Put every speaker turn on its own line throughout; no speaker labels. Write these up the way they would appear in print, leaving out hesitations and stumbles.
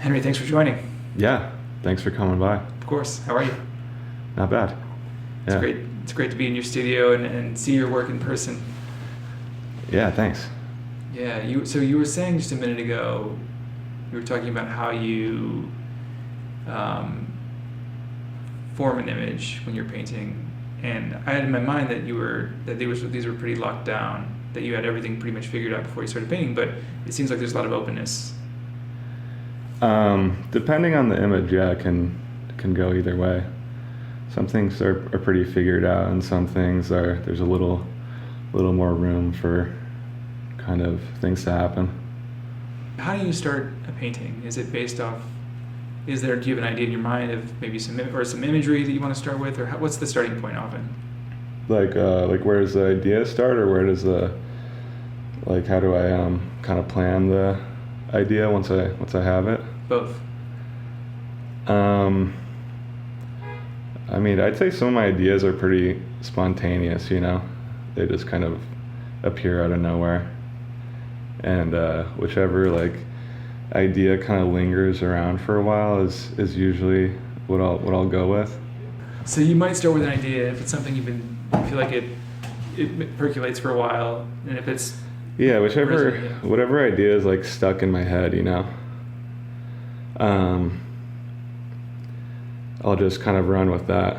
Henry, thanks for joining.
Yeah, thanks for coming by.
Of course. How are you?
Not bad.
It's great. It's great to be in your studio and see your work in person.
Yeah, thanks.
Yeah. So you were saying just a minute ago, you were talking about how you form an image when you're painting, and I had in my mind that these were pretty locked down, that you had everything pretty much figured out before you started painting. But it seems like there's a lot of openness.
Depending on the image, yeah, it can go either way. Some things are pretty figured out, and some things there's a little more room for kind of things to happen.
How do you start a painting? Is it based off? Do you have an idea in your mind of maybe some imagery that you want to start with, or what's the starting point often?
Like where does the idea start, or where does how do I kind of plan the idea once I have it?
Both.
I mean, I'd say some of my ideas are pretty spontaneous, They just kind of appear out of nowhere. And whichever idea kind of lingers around for a while is usually what I'll go with.
So you might start with an idea if it's something you feel like it percolates for a while, and if it's
whatever idea is stuck in my head, I'll just kind of run with that.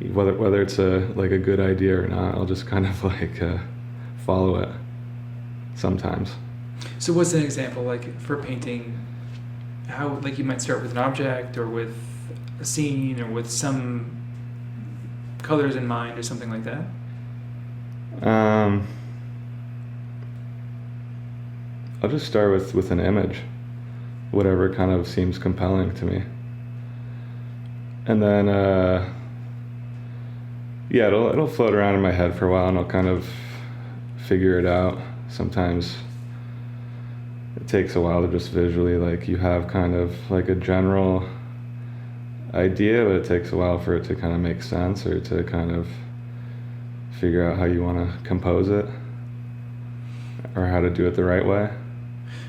Whether it's a good idea or not, I'll just kind of follow it sometimes.
So what's an example for painting? How you might start with an object or with a scene or with some colors in mind or something like that?
I'll just start with an image, whatever kind of seems compelling to me. And then, it'll float around in my head for a while, and I'll kind of figure it out. Sometimes it takes a while to just visually, you have kind of a general idea, but it takes a while for it to kind of make sense, or to kind of figure out how you want to compose it, or how to do it the right way.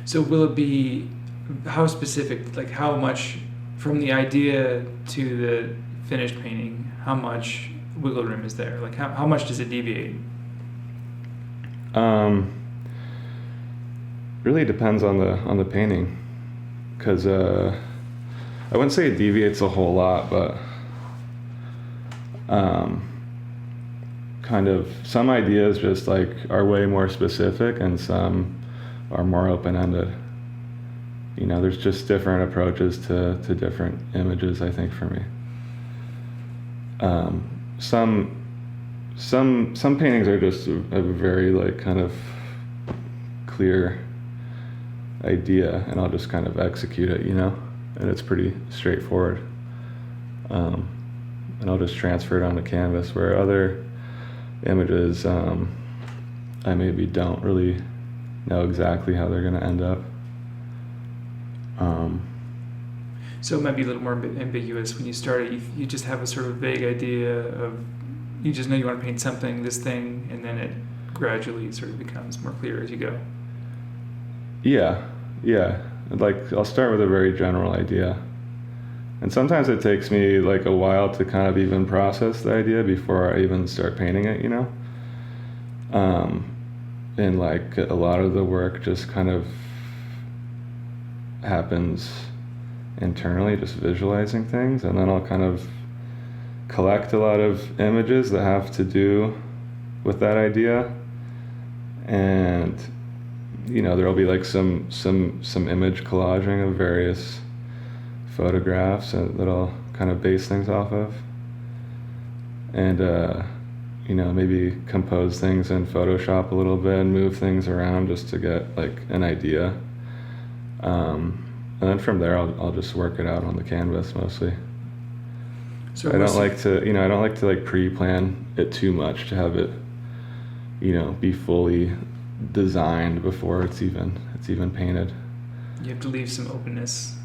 So will it be, how specific, how much from the idea to the finished painting, how much wiggle room is there? How much does it deviate?
Really depends on the painting, because I wouldn't say it deviates a whole lot, but kind of some ideas just are way more specific, and some are more open-ended. There's just different approaches to different images, I think, for me. Some paintings are just a very kind of clear idea, and I'll just kind of execute it, and it's pretty straightforward. And I'll just transfer it onto canvas, where other images I maybe don't really know exactly how they're going to end up.
So it might be a little more ambiguous when you start it. You just have a sort of vague idea of, you just know you want to paint something, this thing, and then it gradually sort of becomes more clear as you go.
Yeah. I'll start with a very general idea. And sometimes it takes me a while to kind of even process the idea before I even start painting it, And a lot of the work just kind of happens internally, just visualizing things, and then I'll kind of collect a lot of images that have to do with that idea, and there'll be some image collaging of various photographs that I'll kind of base things off of, and maybe compose things in Photoshop a little bit and move things around just to get an idea. And then from there, I'll just work it out on the canvas mostly. So I don't like to pre-plan it too much, to have it, be fully designed before it's even painted.
You have to leave some openness.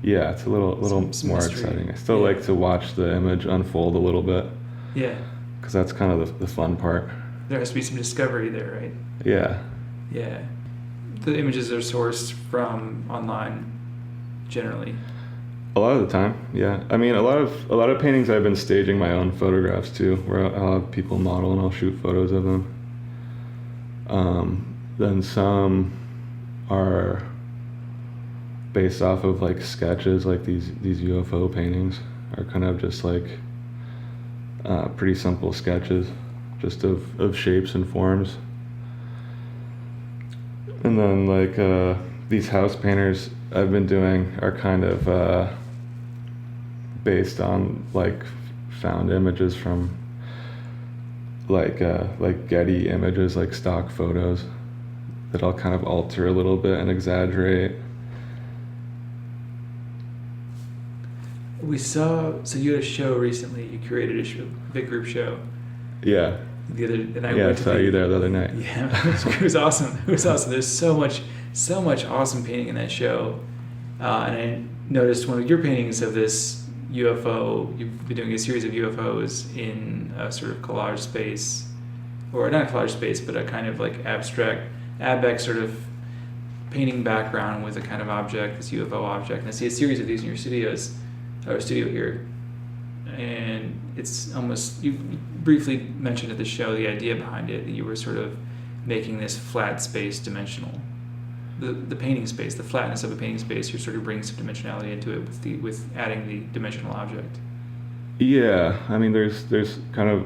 Yeah, it's a little
some
more
mystery.
exciting. I still like to watch the image unfold a little bit.
Yeah.
Because that's kind of the fun part.
There has to be some discovery there, right?
Yeah.
Yeah. The images are sourced from online. generally?
A lot of the time, yeah. I mean, a lot of paintings I've been staging my own photographs too, where I'll have people model and I'll shoot photos of them. Then some are based off of like sketches, like these UFO paintings are kind of just like pretty simple sketches, just of shapes and forms. And then like these house painters I've been doing are kind of based on like found images from like Getty images, like stock photos that I'll kind of alter a little bit and exaggerate.
We saw, so you had a show recently, you curated a show, big group show.
Yeah.
And I
Yeah, I
went to
saw you there the other night.
Yeah, it was awesome. It was awesome. There's so much awesome painting in that show. And I noticed one of your paintings of this UFO. You've been doing a series of UFOs in a sort of collage space, or not a collage space, but a kind of like abstract sort of painting background with a kind of object, this UFO object. And I see a series of these in your studio here. And it's almost, you briefly mentioned at the show the idea behind it, that you were sort of making this flat space dimensional. The painting space, the flatness of a painting space, you're sort of bringing some dimensionality into it with adding the dimensional object.
Yeah, I mean, there's kind of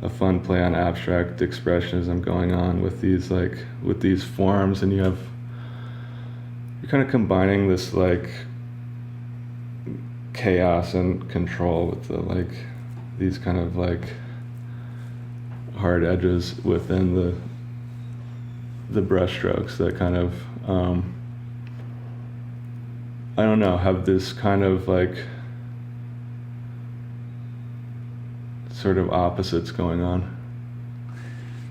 a fun play on abstract expressionism going on with these forms, and you're kind of combining this like chaos and control with the these kind of like hard edges within the brush strokes that kind of I don't know, have this kind of like sort of opposites going on.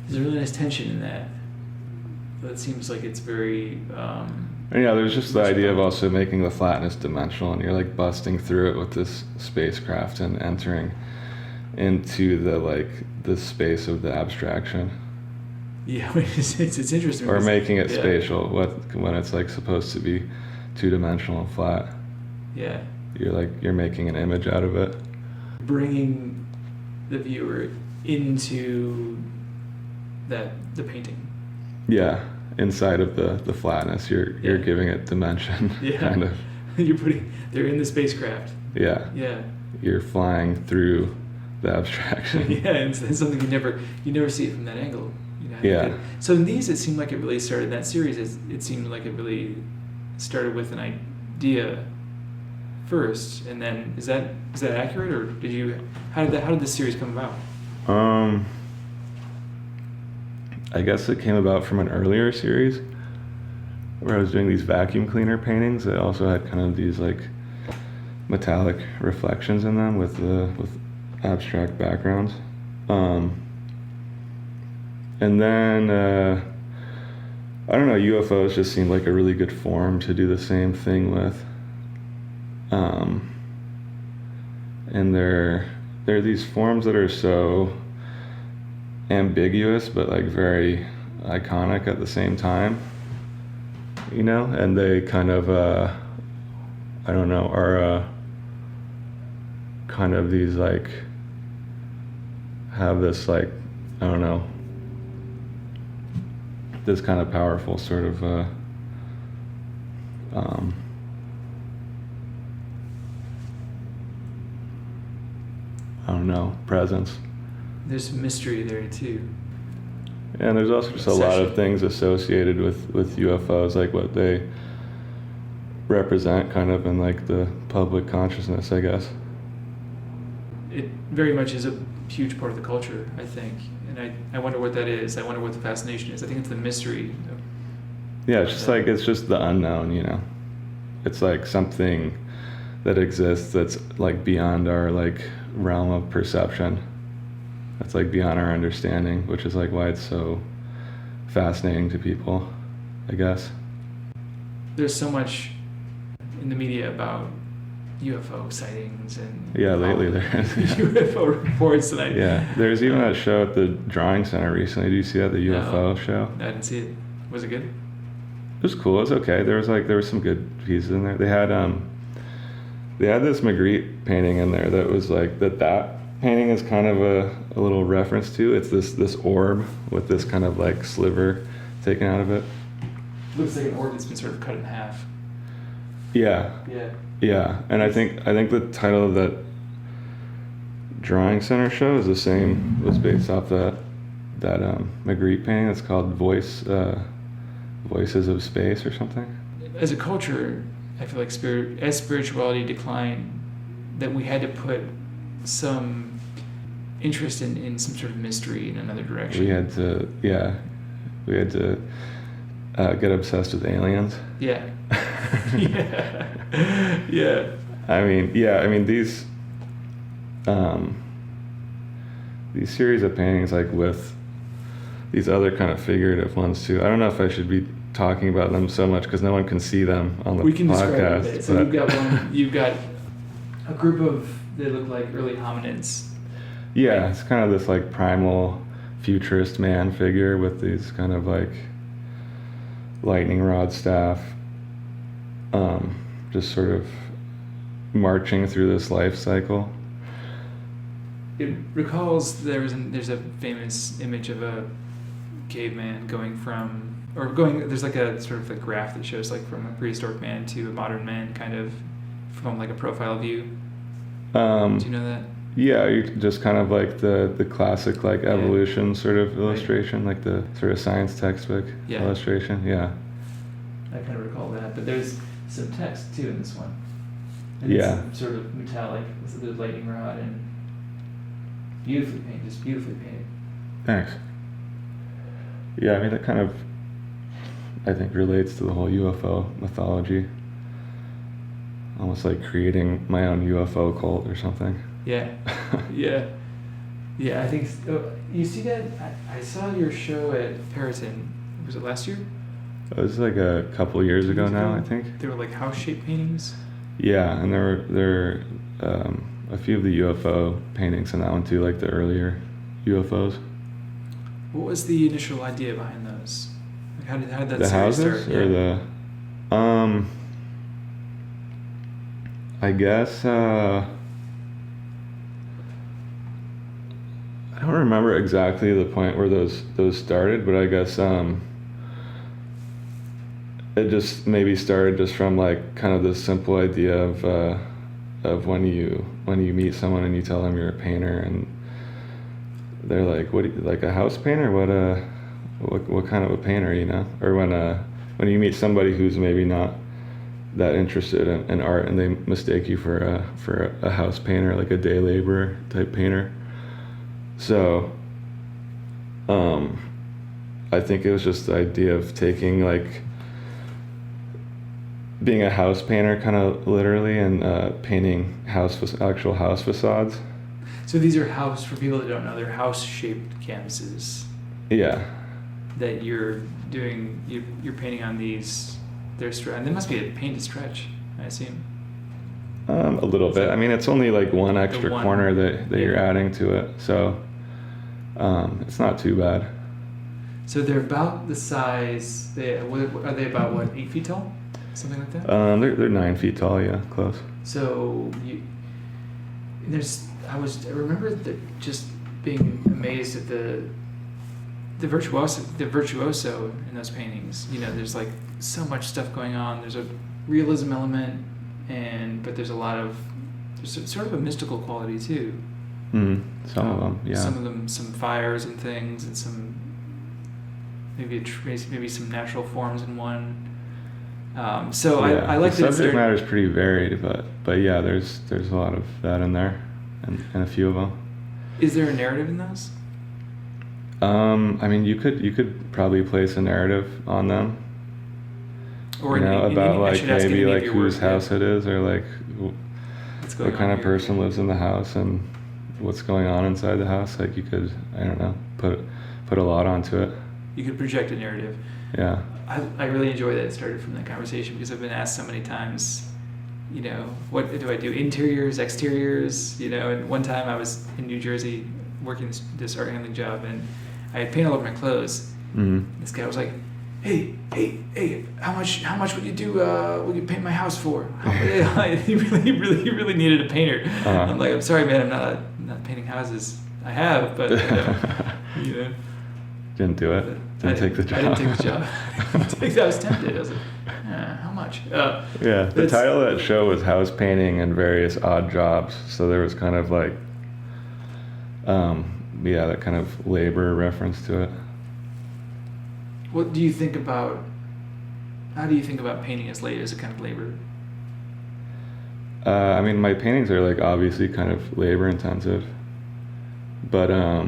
There's a really nice tension in that. But it seems like it's very
And yeah, there's just the idea of also making the flatness dimensional, and you're like busting through it with this spacecraft and entering into the space of the abstraction.
Yeah, it's interesting.
Or making it spatial when it's like supposed to be two-dimensional and flat.
Yeah.
You're making an image out of it.
Bringing the viewer into the painting.
Yeah. Inside of the flatness, you're giving it dimension.
Yeah.
Kind of.
They're in the spacecraft.
Yeah.
Yeah.
You're flying through the abstraction.
Yeah, and it's something you never see it from that angle.
Yeah.
So in these, it seemed like it really started, in that series, it seemed like it really started with an idea first, and then is that accurate, or how did this series come about?
I guess it came about from an earlier series where I was doing these vacuum cleaner paintings that also had kind of these like metallic reflections in them with abstract backgrounds. And then I don't know, UFOs just seemed like a really good form to do the same thing with. And they're these forms that are so ambiguous but like very iconic at the same time, and they kind of I don't know, are kind of these like have this like, I don't know, this kind of powerful sort of I don't know, presence.
There's mystery there too.
And there's also just a lot of things associated with UFOs, like what they represent kind of in like the public consciousness, I guess.
It very much is a huge part of the culture, I think. And I wonder what that is. I wonder what the fascination is. I think it's the mystery.
Yeah, it's just like, it's just the unknown, It's like something that exists that's like beyond our like realm of perception. That's like beyond our understanding, which is like why it's so fascinating to people, I guess.
There's so much in the media about UFO sightings and
lately there is.
UFO reports tonight.
Yeah, there's even that show at the Drawing Center recently. Did you see that, the UFO show?
I didn't see it. Was it good?
It was cool. It was okay. There was some good pieces in there. They had this Magritte painting in there that was like that painting is kind of a little reference to. It's this orb with this kind of like sliver taken out of it.
Looks like an orb that's been sort of cut in half.
Yeah.
Yeah.
Yeah, and I think the title of that drawing center show is the same. Was based off that Magritte painting. It's called Voices of Space or something.
As a culture, I feel like as spirituality declined, that we had to put some interest in some sort of mystery in another direction.
We had to get obsessed with aliens.
Yeah. Yeah.
I mean these series of paintings, like with these other kind of figurative ones too. I don't know if I should be talking about them so much because no one can see them on the podcast.
We can describe it. So you've got a group of, they look like early hominids.
Yeah, it's kind of this like primal futurist man figure with these kind of like lightning rod staff, just sort of marching through this life cycle.
It recalls there's a famous image of a caveman there's like a sort of a graph that shows like from a prehistoric man to a modern man, kind of from like a profile view. Do you know that?
Yeah, you just kind of like the classic like evolution sort of illustration, like the sort of science textbook illustration. Yeah.
I kind of recall that, but there's some text too in this one. And
Yeah.
It's sort of metallic with the lightning rod and beautifully painted.
Thanks. Yeah, I mean that kind of, I think, relates to the whole UFO mythology. Almost like creating my own UFO cult or something.
Yeah. I think you see that. I saw your show at Perrotin. Was it last year?
It was like a couple years ago now, I think.
They were like house-shaped paintings.
Yeah, and there were a few of the UFO paintings in that one too, like the earlier UFOs.
What was the initial idea behind those? Like how did that
the
series
houses
start?
or the I guess I don't remember exactly the point where those started, but I guess it just maybe started just from like kind of this simple idea of when you meet someone and you tell them you're a painter and they're like, what, like a house painter? What kind of a painter, you know? Or when you meet somebody who's maybe not that interested in art and they mistake you for a house painter, like a day laborer type painter. So I think it was just the idea of taking like being a house painter kind of literally and painting actual house facades.
So these are for people that don't know, they're house-shaped canvases.
Yeah.
That you're doing, you're painting on these. And there must be a painted stretch, I assume.
A little bit. I mean, it's only like one extra corner that you're adding to it, so it's not too bad.
So they're about the size. Are they about 8 feet tall, something like that?
They're 9 feet tall. Yeah, close.
So I remember just being amazed at the virtuoso in those paintings. You know, there's like so much stuff going on. There's a realism element, but there's sort of a mystical quality too.
Some of them, yeah.
Some of them, some fires and things, and some maybe some natural forms in one. So yeah, I like
the subject matter is pretty varied, but yeah, there's a lot of that in there, and a few of them.
Is there a narrative in those?
I mean, you could probably place a narrative on them. Or about like maybe like whose house it is, or like what kind of person lives in the house and what's going on inside the house. Like you could, I don't know, put a lot onto it.
You could project a narrative.
Yeah.
I really enjoy that it started from that conversation because I've been asked so many times, you know, what do I do? Interiors, exteriors, you know, and one time I was in New Jersey working this art handling job and I had paint all over my clothes.
Mm-hmm.
This guy was like, hey, how much would you do? Would you paint my house for? He really needed a painter. I'm like, I'm sorry, man, I'm not painting houses. I have, but you know.
Didn't do it. Didn't take the job.
I didn't take the job. I was tempted. I was like, how much?
Yeah, the title of that show was House Painting and Various Odd Jobs. So there was kind of like, that kind of labor reference to it.
What do you think about? How do you think about painting as a kind of labor?
I mean, my paintings are like obviously kind of labor intensive, but I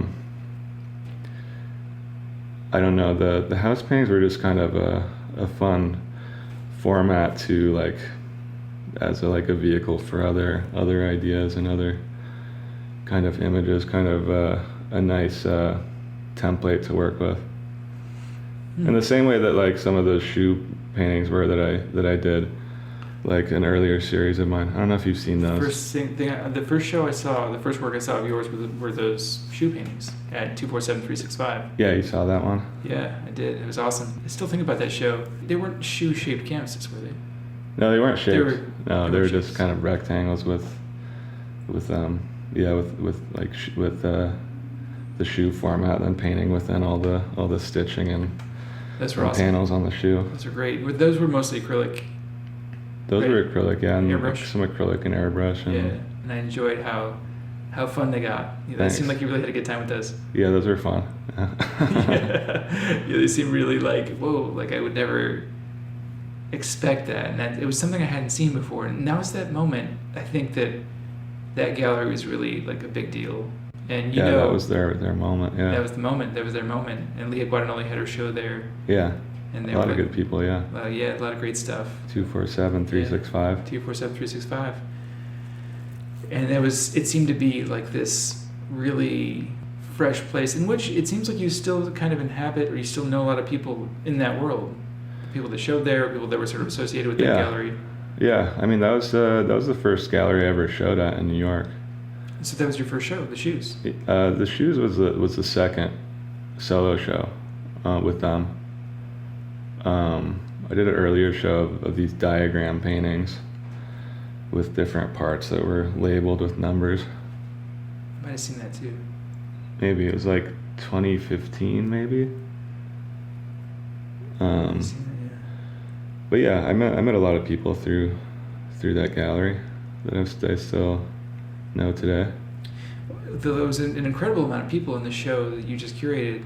don't know, the house paintings were just kind of a fun format to like as a vehicle for other ideas and other kind of images, kind of a nice template to work with. In the same way that like some of those shoe paintings were that I did, like an earlier series of mine. I don't know if you've seen those.
The first show I saw, the first work I saw of yours were those shoe paintings at 247-365.
Yeah, you saw that one?
Yeah, I did. It was awesome. I still think about that show. They weren't shoe-shaped canvases, were they?
No, they weren't shaped. They were just
shapes.
kind of rectangles with the shoe format, and then painting within all the stitching and
Those were awesome.
panels on the shoe.
Those are great. Those were mostly acrylic.
Those were acrylic, yeah, and
airbrush.
some acrylic and airbrush. And
Yeah, and I enjoyed how fun they got. It seemed like you really had a good time with those.
Yeah, those were fun.
Yeah, they seemed really like, whoa, like I would never expect that. And it was something I hadn't seen before. And now it's that moment, I think that gallery was really like a big deal. And you know,
that was their moment, yeah.
That was the moment. That was their moment. And Leah Guadagnoli had her show there.
Yeah.
And
a lot of good people, yeah.
Yeah, a lot of great stuff.
247-365.
247-365. And it seemed to be like this really fresh place in which it seems like you still kind of inhabit, or you still know a lot of people in that world. People that showed there, people that were sort of associated with that gallery.
Yeah, I mean that was the first gallery I ever showed at in New York.
So that was your first show, the shoes.
The shoes was the second solo show with them. I did an earlier show of these diagram paintings with different parts that were labeled with numbers.
I might have seen that too.
Maybe it was like 2015, maybe.
I've seen that, yeah.
But yeah, I met a lot of people through that gallery that I still know today.
There was an incredible amount of people in the show that you just curated.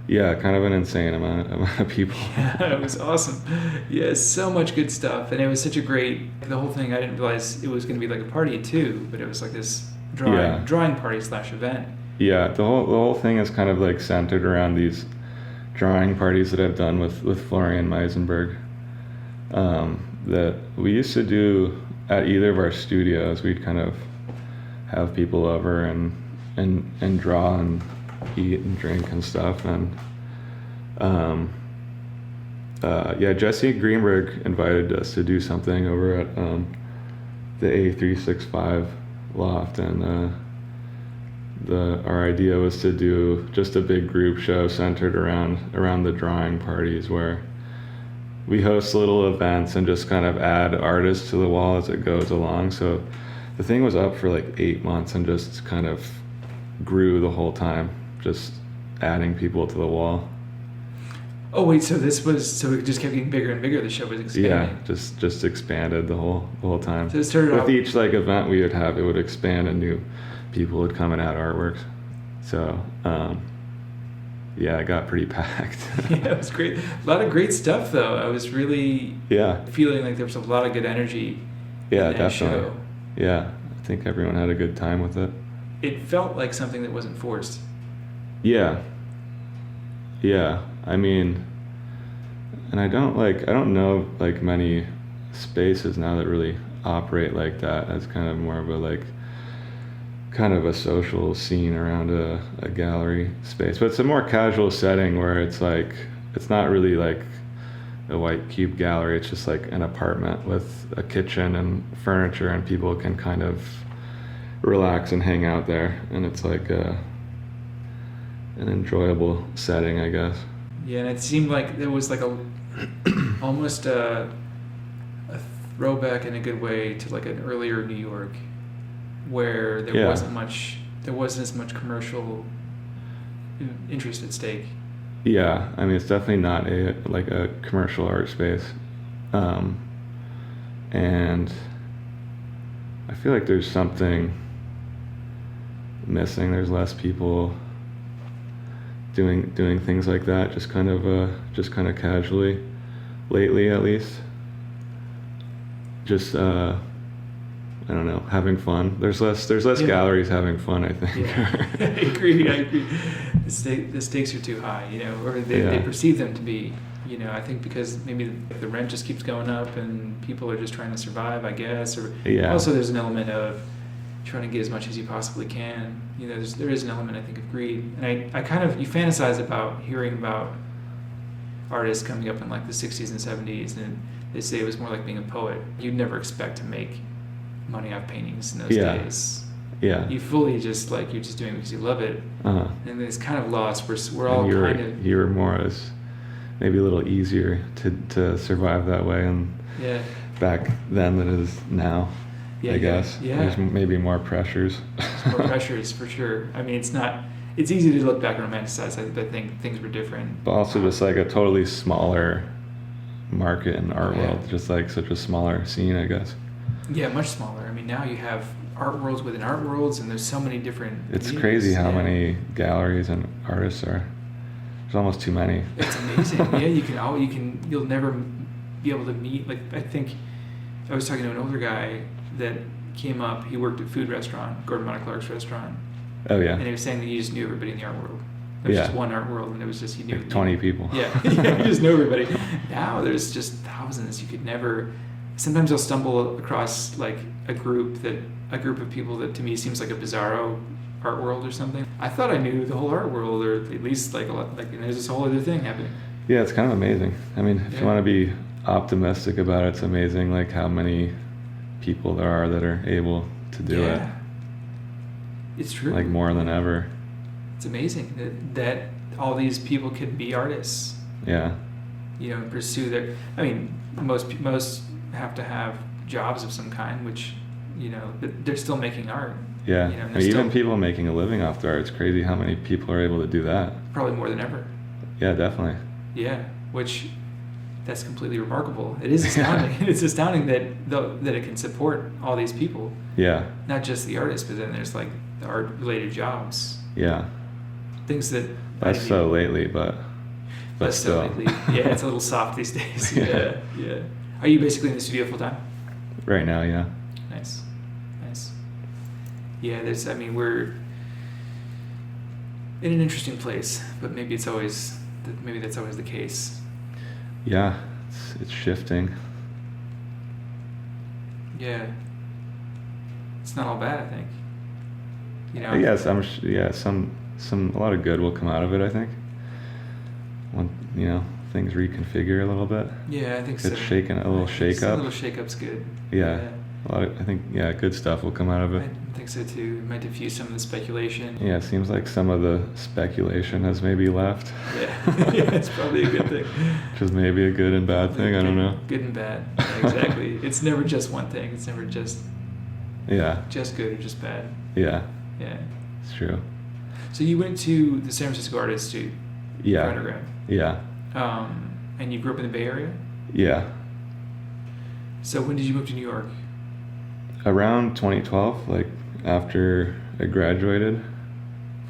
Yeah, kind of an insane amount of people.
Yeah, it was awesome. Yeah, so much good stuff, and it was such a great. The whole thing, I didn't realize it was going to be like a party too, but it was like this drawing party / event.
Yeah, the whole thing is kind of like centered around these drawing parties that I've done with Florian Meisenberg. That we used to do at either of our studios. We'd kind of have people over and draw and eat and drink and stuff, and Jesse Greenberg invited us to do something over at the A365 loft, and our idea was to do just a big group show centered around the drawing parties, where we host little events and just kind of add artists to the wall as it goes along. So the thing was up for like 8 months and just kind of grew the whole time, just adding people to the wall.
Oh wait, so it just kept getting bigger and bigger. The show was expanding.
Yeah, just expanded the whole time.
So it started
with
out
each like event we would have, it would expand and new people would come and add artworks. So it got pretty packed.
Yeah, it was great. A lot of great stuff though. I was really feeling like there was a lot of good energy.
Yeah,
in that
definitely.
Show.
Yeah, I think everyone had a good time with it.
It felt like something that wasn't forced.
Yeah. I mean, and I don't know like many spaces now that really operate like that, as kind of more of a social scene around a gallery space. But it's a more casual setting where it's like, it's not really like a white cube gallery. It's just like an apartment with a kitchen and furniture, and people can kind of relax and hang out there, and it's like an enjoyable setting, I guess.
Yeah, and it seemed like there was like almost a throwback in a good way to like an earlier New York, where there wasn't as much commercial interest at stake.
Yeah, I mean, it's definitely not a commercial art space, and I feel like there's something missing. There's less people doing things like that, just kind of casually, lately at least. Just I don't know, having fun. There's less galleries having fun, I think.
Yeah. I agree. The stakes are too high, or they perceive them to be. I think because maybe the rent just keeps going up and people are just trying to survive, I guess. Or also there's an element of trying to get as much as you possibly can. There is an element, I think, of greed. And I kind of, you fantasize about hearing about artists coming up in like the 60s and 70s, and they say it was more like being a poet. You'd never expect to make money off paintings in those days.
Yeah.
You fully just like, you're just doing it because you love it.
Uh-huh.
And it's kind of lost. We're all kind of...
You were more as maybe a little easier to survive that way and back then than it is now. I guess.
Yeah.
There's maybe more pressures.
There's more pressures for sure. I mean, it's easy to look back and romanticize. I think things were different.
But also just like a totally smaller market in art world, just like such a smaller scene, I guess.
Yeah, much smaller. I mean, now you have art worlds within art worlds, and there's so many different...
It's crazy how many galleries and artists are. There's almost too many.
It's amazing. You'll never be able to meet, like, I think I was talking to an older guy that came up. He worked at a food restaurant, Gordon Clark's restaurant.
Oh yeah.
And he was saying that he just knew everybody in the art world. There was just one art world, and it was just, he knew...
Like 20 people.
Yeah, you just know everybody. Now there's just thousands. You could never... Sometimes you'll stumble across like a group of people that to me seems like a bizarro art world or something. I thought I knew the whole art world, or at least like a lot, like, and there's this whole other thing happening.
Yeah, it's kind of amazing. I mean, if you want to be optimistic about it, it's amazing like how many people there are that are able to do it.
It's true.
Like more than ever.
It's amazing that all these people can be artists.
Yeah.
And pursue their... I mean, most have to have jobs of some kind, which, but they're still making art.
Yeah. Even people making a living off their art. It's crazy how many people are able to do that.
Probably more than ever.
Yeah, definitely.
Yeah, which... That's completely remarkable. It is astounding. It's astounding that it can support all these people.
Yeah.
Not just the artists, but then there's like the art-related jobs.
Yeah.
Things that...
That's so lately, but
still. So lately. Yeah, it's a little soft these days. Yeah. Are you basically in the studio full time?
Right now, yeah.
Nice. Yeah, we're in an interesting place, but maybe that's always the case.
Yeah, it's shifting.
Yeah, it's not all bad, I think.
Yes, a lot of good will come out of it, I think. When things reconfigure a little bit.
Yeah, I think so.
It's shaken, a little shake up.
A little shake up's good.
Yeah. Good stuff will come out of it.
I think so too. It might diffuse some of the speculation.
Yeah, it seems like some of the speculation has maybe left.
Yeah, it's probably a good thing.
Which is maybe a good and bad thing, I don't know.
Good and bad, yeah, exactly. It's never just one thing. It's never just just good or just bad.
Yeah.
Yeah.
It's true.
So you went to the San Francisco Art Institute for undergrad.
Yeah.
And you grew up in the Bay Area?
Yeah.
So when did you move to New York?
Around 2012, like after I graduated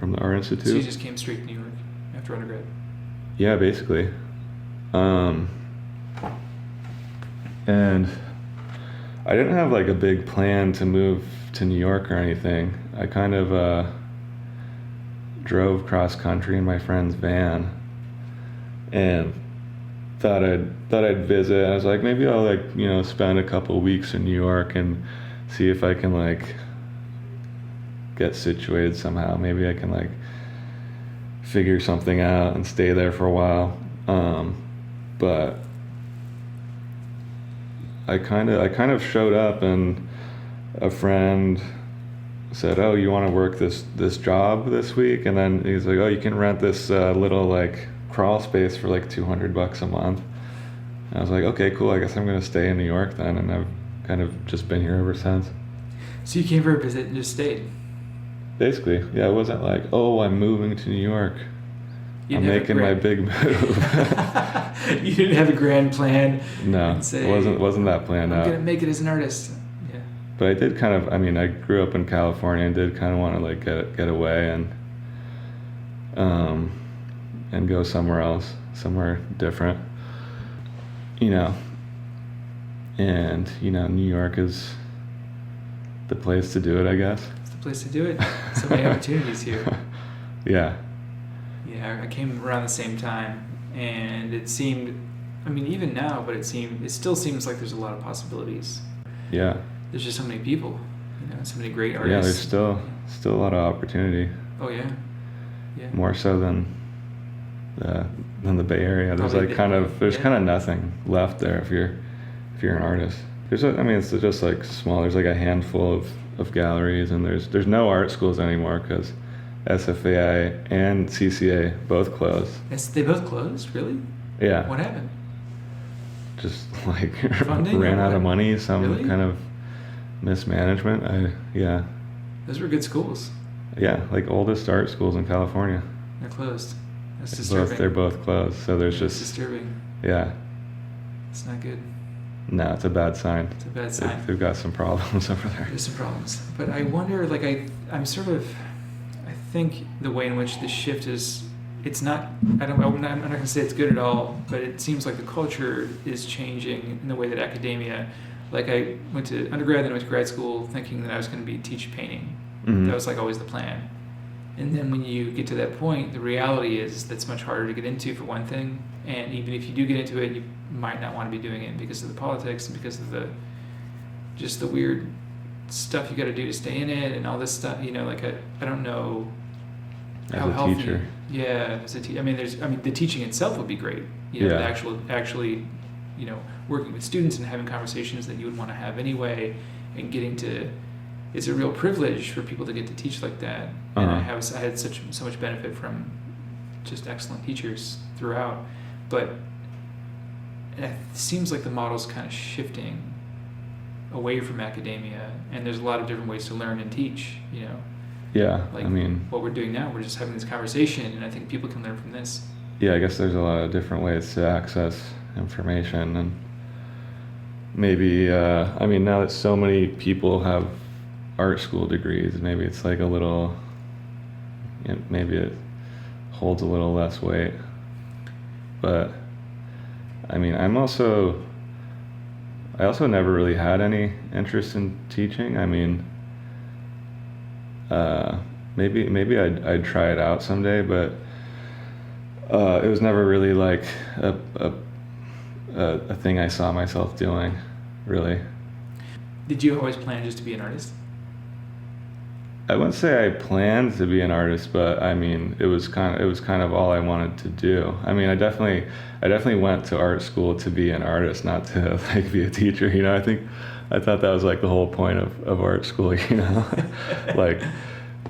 from the Art Institute.
So you just came straight to New York after undergrad?
Yeah, basically. And I didn't have like a big plan to move to New York or anything. I kind of drove cross country in my friend's van and thought I'd visit. I was like, maybe I'll spend a couple weeks in New York and see if I can get situated somehow. Maybe I can figure something out and stay there for a while. But I kind of showed up and a friend said, "Oh, you want to work this job this week?" And then he's like, "Oh, you can rent this little crawl space for like $200 a month. And I was like, okay, cool. I guess I'm gonna stay in New York then, and I've kind of just been here ever since.
So you came for a visit and just stayed.
Basically, yeah. It wasn't like, oh, I'm moving to New York. I'm making my big move.
You didn't have a grand plan.
No,
and say,
it wasn't that planned out.
I'm gonna make it as an artist. Yeah.
But I did kind of. I mean, I grew up in California and did kind of want to like get away and go somewhere else, somewhere different. You know. And New York is the place to do it, I guess.
It's the place to do it. So many opportunities here.
Yeah.
Yeah, I came around the same time, and it seemed, I mean, even now, but it still seems like there's a lot of possibilities.
Yeah.
There's just so many people, so many great
Yeah,
artists.
there's still a lot of opportunity.
Oh yeah. Yeah.
More so than the Bay Area. There's
Probably
kind of nothing left there if you're an artist. It's just like small. There's like a handful of galleries, and there's no art schools anymore because SFAI and CCA both closed.
Yes, they both closed, really?
Yeah.
What happened?
Just like
Funding
ran
or
out of
what?
money, some
Really?
kind of mismanagement. Yeah.
Those were good schools.
Yeah, like oldest art schools in California.
They're closed. That's disturbing.
They're both closed. So there's
It's
just
disturbing.
yeah.
It's not good.
No, it's a bad sign.
It's a bad sign.
They've got some problems over there.
There's some problems, but I wonder. Like I'm sort of. I think the way in which the shift is. It's not. I'm not going to say it's good at all, but it seems like the culture is changing in the way that academia. Like I went to undergrad, then I went to grad school, thinking that I was going to teach painting.
Mhm.
That was like always the plan. And then when you get to that point, the reality is that's much harder to get into, for one thing. And even if you do get into it, you might not want to be doing it because of the politics and because of the weird stuff you got to do to stay in it and all this stuff. Like I don't know how
As a
healthy.
teacher.
Yeah, as a teacher. The teaching itself would be great.
Yeah.
The actually, working with students and having conversations that you would want to have anyway, and getting to. It's a real privilege for people to get to teach like that, and I had so much benefit from just excellent teachers throughout. But it seems like the model's kind of shifting away from academia, and there's a lot of different ways to learn and teach.
Yeah,
Like what we're doing now, we're just having this conversation, and I think people can learn from this.
Yeah, I guess there's a lot of different ways to access information, and maybe now that so many people have art school degrees, maybe it's like a little, maybe it holds a little less weight. But I also never really had any interest in teaching. Maybe I'd try it out someday, but it was never really like a thing I saw myself doing, really.
Did you always plan just to be an artist?
I wouldn't say I planned to be an artist, but it was kind of all I wanted to do. I definitely went to art school to be an artist, not to like be a teacher. I thought that was like the whole point of art school. Like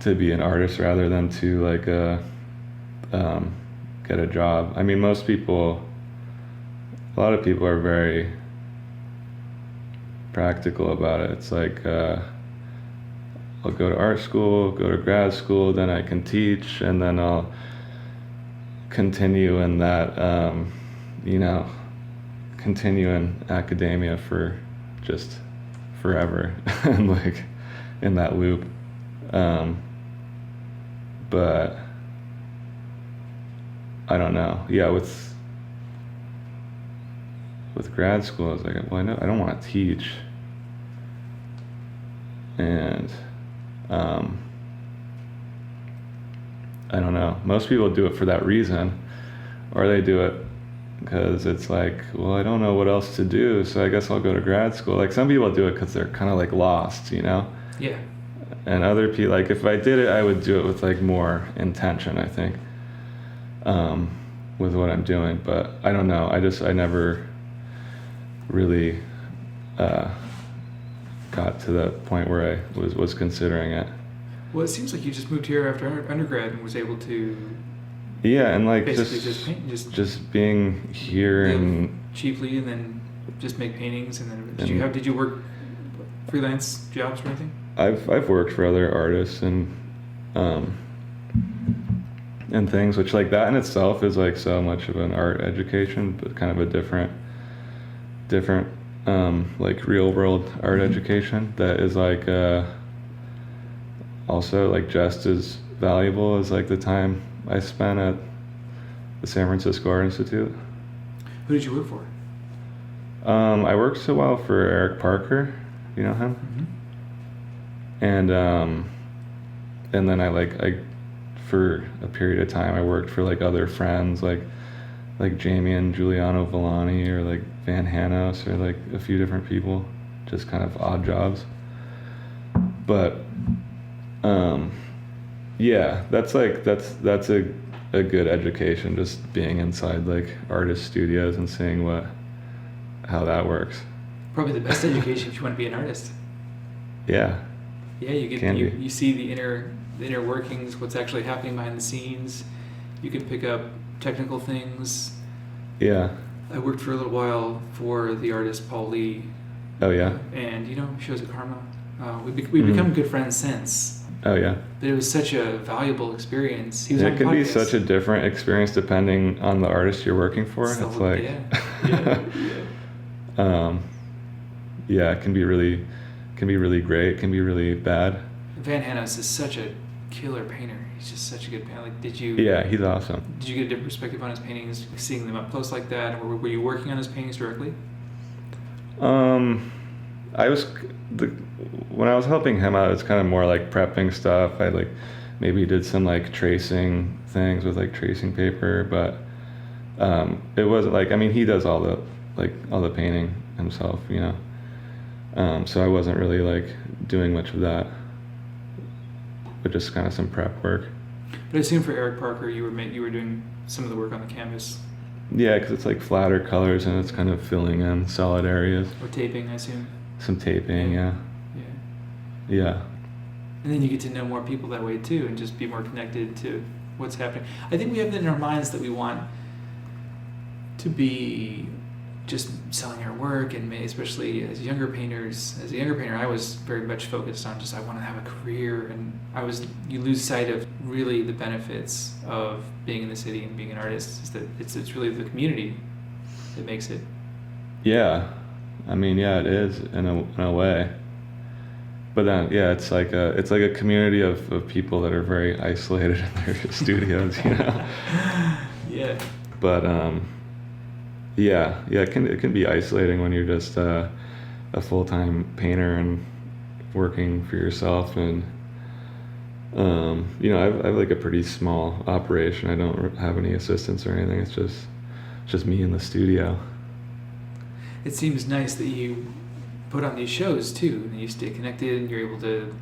to be an artist rather than to like get a job. A lot of people are very practical about it. It's like. I'll go to art school, go to grad school, then I can teach, and then I'll continue in that, continue in academia for just forever, and like in that loop. But I don't know. Yeah, with grad school, I was like, well, I don't want to teach, and. I don't know. Most people do it for that reason, or they do it because it's like, well, I don't know what else to do, so I guess I'll go to grad school. Like some people do it because they're kind of like lost,
Yeah.
And other people, like if I did it, I would do it with like more intention, I think, with what I'm doing. But I don't know. I never really got to the point where I was considering it.
Well, it seems like you just moved here after undergrad and was able to,
Yeah, and like
Basically,
just being here
live
and
cheaply, and then just make paintings. And then did you work freelance jobs or anything?
I've worked for other artists and things, which like that in itself is like so much of an art education, but kind of a different like real world art education that is like also like just as valuable as like the time I spent at the San Francisco Art Institute.
Who did you work for?
I worked so well for Eric Parker, you know him?
Mm-hmm.
And then I for a period of time I worked for like other friends like Jamie and Giuliano Villani or like Van Hanos or like a few different people, just kind of odd jobs. But yeah, that's a good education, just being inside like artist studios and seeing how that works.
Probably the best education if you want to be an artist.
Yeah.
Yeah, you see the inner workings, what's actually happening behind the scenes. You can pick up technical things.
Yeah.
I worked for a little while for the artist Paul Lee.
Oh yeah.
And Shows of Karma. We've become good friends since.
Oh yeah.
But it was such a valuable experience. He was
it can be such a different experience depending on the artist you're working for.
So,
it's like yeah. Yeah, it can be really great, it can be really bad.
Van Hanos is such a killer painter. He's just such a good painter. Like,
Yeah, he's awesome.
Did you get a different perspective on his paintings, seeing them up close like that? Or were you working on his paintings directly?
When I was helping him out, it's kind of more like prepping stuff. I like maybe did some like tracing things with like tracing paper, but it wasn't like, I mean, he does all the painting himself, so I wasn't really like doing much of that, but just kind of some prep work.
But I assume for Eric Parker, you were doing some of the work on the canvas.
Yeah, because it's like flatter colors and it's kind of filling in solid areas.
Or taping, I assume.
Some taping, yeah.
Yeah. And then you get to know more people that way too, and just be more connected to what's happening. I think we have that in our minds that we want to be just selling our work, and especially as younger painters. As a younger painter, I was very much focused on just I want to have a career, and you lose sight of really the benefits of being in the city and being an artist. Is that it's really the community that makes it.
Yeah, I mean, yeah, it is in a way. But then, yeah, it's like a community of people that are very isolated in their studios,
Yeah.
But yeah, it can be isolating when you're just a full-time painter and working for yourself. And I have like a pretty small operation. I don't have any assistants or anything. It's just me in the studio.
It seems nice that you put on these shows too, and you stay connected, and you're able to.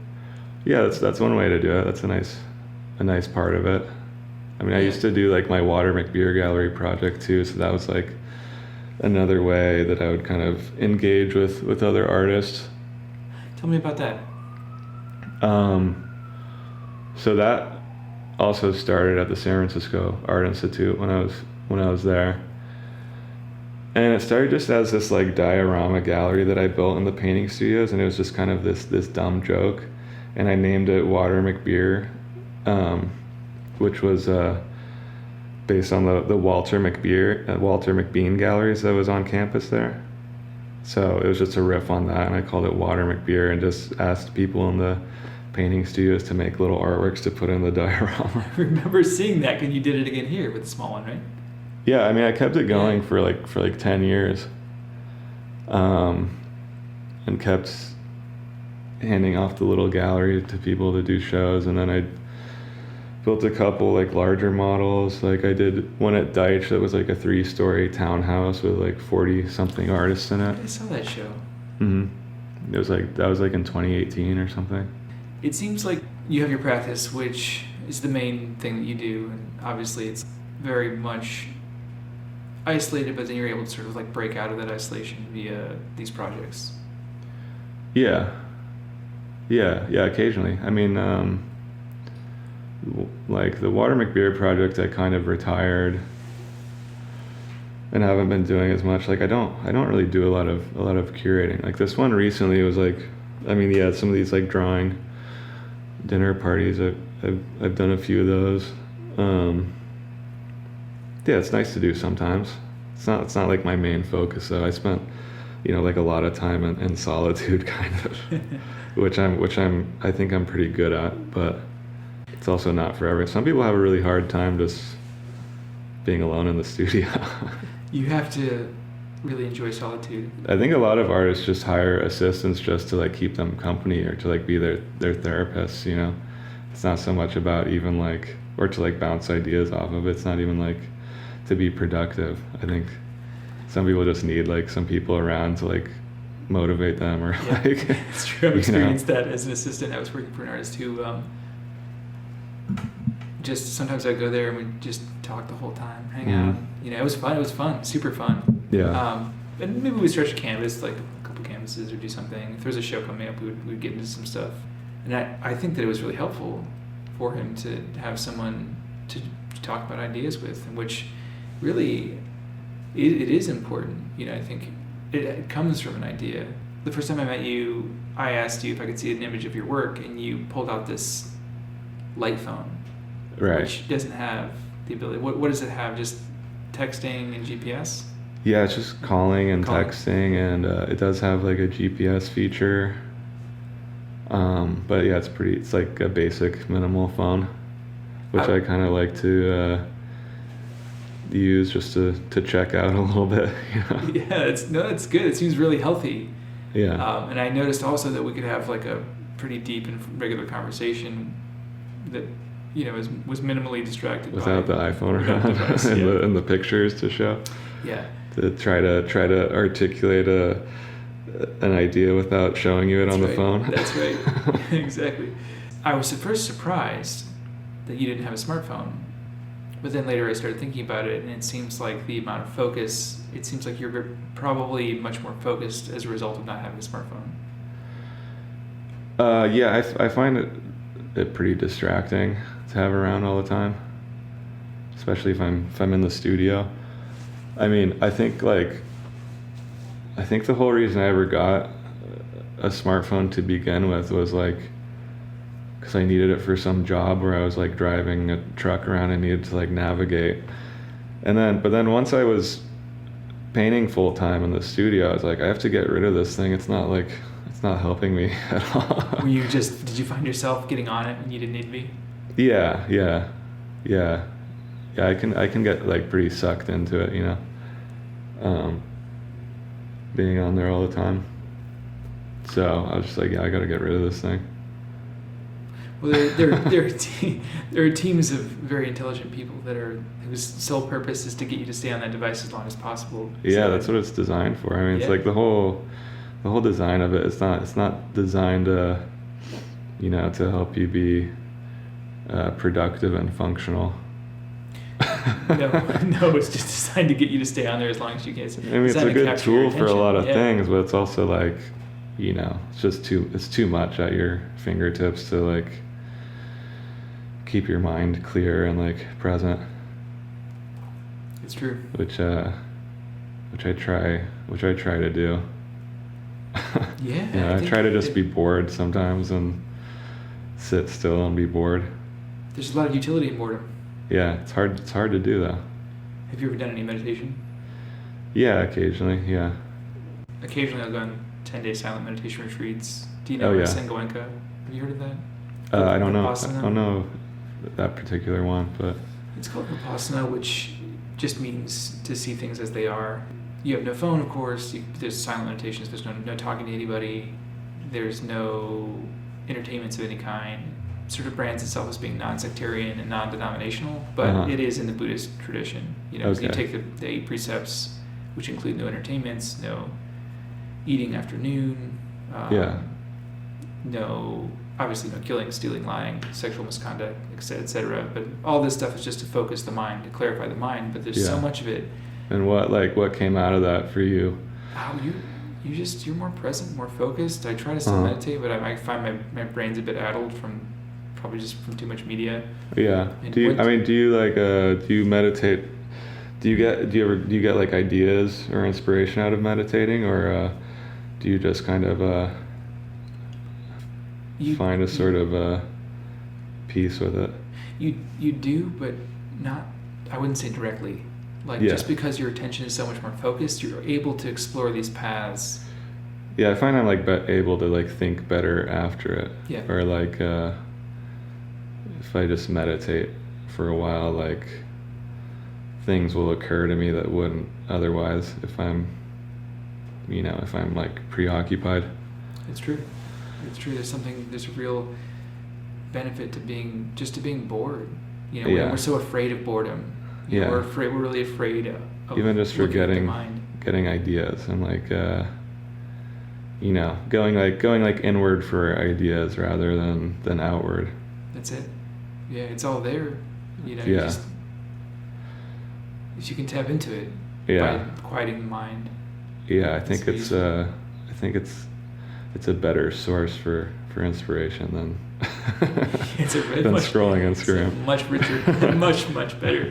Yeah, that's one way to do it. That's a nice part of it. I mean, I used to do like my Water McBeer Gallery project too, so that was like another way that I would kind of engage with other artists.
Tell me about that.
So that also started at the San Francisco Art Institute when I was there. And it started just as this like diorama gallery that I built in the painting studios, and it was just kind of this dumb joke, and I named it Water McBeer, which was based on the Walter McBean galleries that was on campus there. So it was just a riff on that, and I called it Water McBeer, and just asked people in the painting studios to make little artworks to put in the diorama.
I remember seeing that when you did it again here with the small one, right?
Yeah, I mean, I kept it going for like 10 years, and kept handing off the little gallery to people to do shows, and then I built a couple like larger models. Like I did one at Deitch that was like a 3-story townhouse with like 40 something artists in it.
I saw that show.
That was like in 2018 or something.
It seems like you have your practice, which is the main thing that you do, and obviously it's very much isolated, but then you're able to sort of like break out of that isolation via these projects.
Yeah, occasionally. I mean, like the Water McBeer project, I kind of retired and haven't been doing as much. Like I don't really do a lot of curating. Like this one recently was like, I mean, yeah, some of these like drawing dinner parties. I've done a few of those. Yeah, it's nice to do sometimes. It's not like my main focus though. I spent, like a lot of time in solitude kind of, which I think I'm pretty good at, but it's also not for everyone. Some people have a really hard time just being alone in the studio.
You have to really enjoy solitude.
I think a lot of artists just hire assistants just to like keep them company or to like be their therapists, It's not so much about even like, or to like bounce ideas off of it. It's not even like to be productive. I think some people just need like some people around to like motivate them or
yeah,
like.
It's true. I've experienced that as an assistant. I was working for an artist who just sometimes I'd go there and we'd just talk the whole time, hang out. It was fun. It was fun, super fun.
Yeah.
And maybe we stretch a canvas, like a couple canvases, or do something. If there was a show coming up, we'd get into some stuff. And I think that it was really helpful for him to have someone to talk about ideas with, which really it is important. I think it comes from an idea. The first time I met you, I asked you if I could see an image of your work, and you pulled out this light phone,
Right.
which doesn't have the ability. What does it have? Just texting and GPS?
Yeah, it's just calling and texting, and it does have like a GPS feature. But yeah, it's like a basic minimal phone, which I kind of like to use just to check out a little bit.
Yeah, it's good. It seems really healthy.
Yeah.
And I noticed also that we could have like a pretty deep and regular conversation that was minimally distracted
without the iPhone around
device,
and the pictures to show.
Yeah.
To try to articulate an idea without showing you it on the phone.
That's right. Exactly. I was at first surprised that you didn't have a smartphone, but then later I started thinking about it, and it seems like the amount of focus. It seems like you're probably much more focused as a result of not having a smartphone.
Yeah, I find it pretty distracting to have around all the time, especially if I'm in the studio. I mean, I think the whole reason I ever got a smartphone to begin with was like because I needed it for some job where I was like driving a truck around and needed to like navigate. But then once I was painting full time in the studio, I was like, I have to get rid of this thing. It's not helping me at all.
Did you find yourself getting on it when you didn't need to be?
Yeah. I can get like pretty sucked into it, being on there all the time. So I was just like, yeah, I got to get rid of this thing.
Well, there are teams of very intelligent people whose sole purpose is to get you to stay on that device as long as possible.
Yeah, that's what it's designed for. I mean, it's like the whole design of it. It's not designed to help you be productive and functional.
No, it's just designed to get you to stay on there as long as you can.
I mean, it's a good tool for a lot of things, but it's also like, it's too much at your fingertips to like keep your mind clear and like present.
It's true.
Which I try to do.
Yeah.
I try to just be bored sometimes and sit still and be bored.
There's a lot of utility in boredom.
Yeah, it's hard to do though.
Have you ever done any meditation?
Yeah, occasionally, yeah.
Occasionally I'll go on 10-day silent meditation retreats. Do you know Sengoenka? Have you heard of that?
I don't know. I don't know that particular one, but
it's called Vipassana, which just means to see things as they are. You have no phone, of course. There's silent meditations. There's no talking to anybody. There's no entertainments of any kind. Sort of brands itself as being non-sectarian and non-denominational, but it is in the Buddhist tradition. So you take the 8 precepts, which include no entertainments, no eating after noon, obviously no killing, stealing, lying, sexual misconduct, etc. But all this stuff is just to focus the mind, to clarify the mind. But there's so much of it.
And what came out of that for you?
You're more present, more focused. I try to still meditate, but I find my brain's a bit addled from probably just from too much media.
Yeah.
And
Do you?
what-
I mean, do you meditate? Do you get like ideas or inspiration out of meditating, or do you just kind of find a sort of peace with it?
You do, but not. I wouldn't say directly. Like
Yeah.
just because your attention is so much more focused, you're able to explore these paths.
Yeah, I find I'm like able to like think better after it.
Yeah.
Or like if I just meditate for a while, like things will occur to me that wouldn't otherwise if I'm like preoccupied.
It's true. It's true. There's a real benefit to being bored. You know,
Yeah.
when we're so afraid of boredom. You know,
Yeah.
we're really afraid of
Even just for
looking at the
getting
mind.
ideas and like going like inward for ideas rather than outward.
That's it. Yeah, it's all there. You know,
Yeah.
if you can tap into it
Yeah.
by quieting the mind.
Yeah, I think
It's easy.
it's a better source for inspiration than
It's a
than scrolling Instagram.
It's much richer, much better.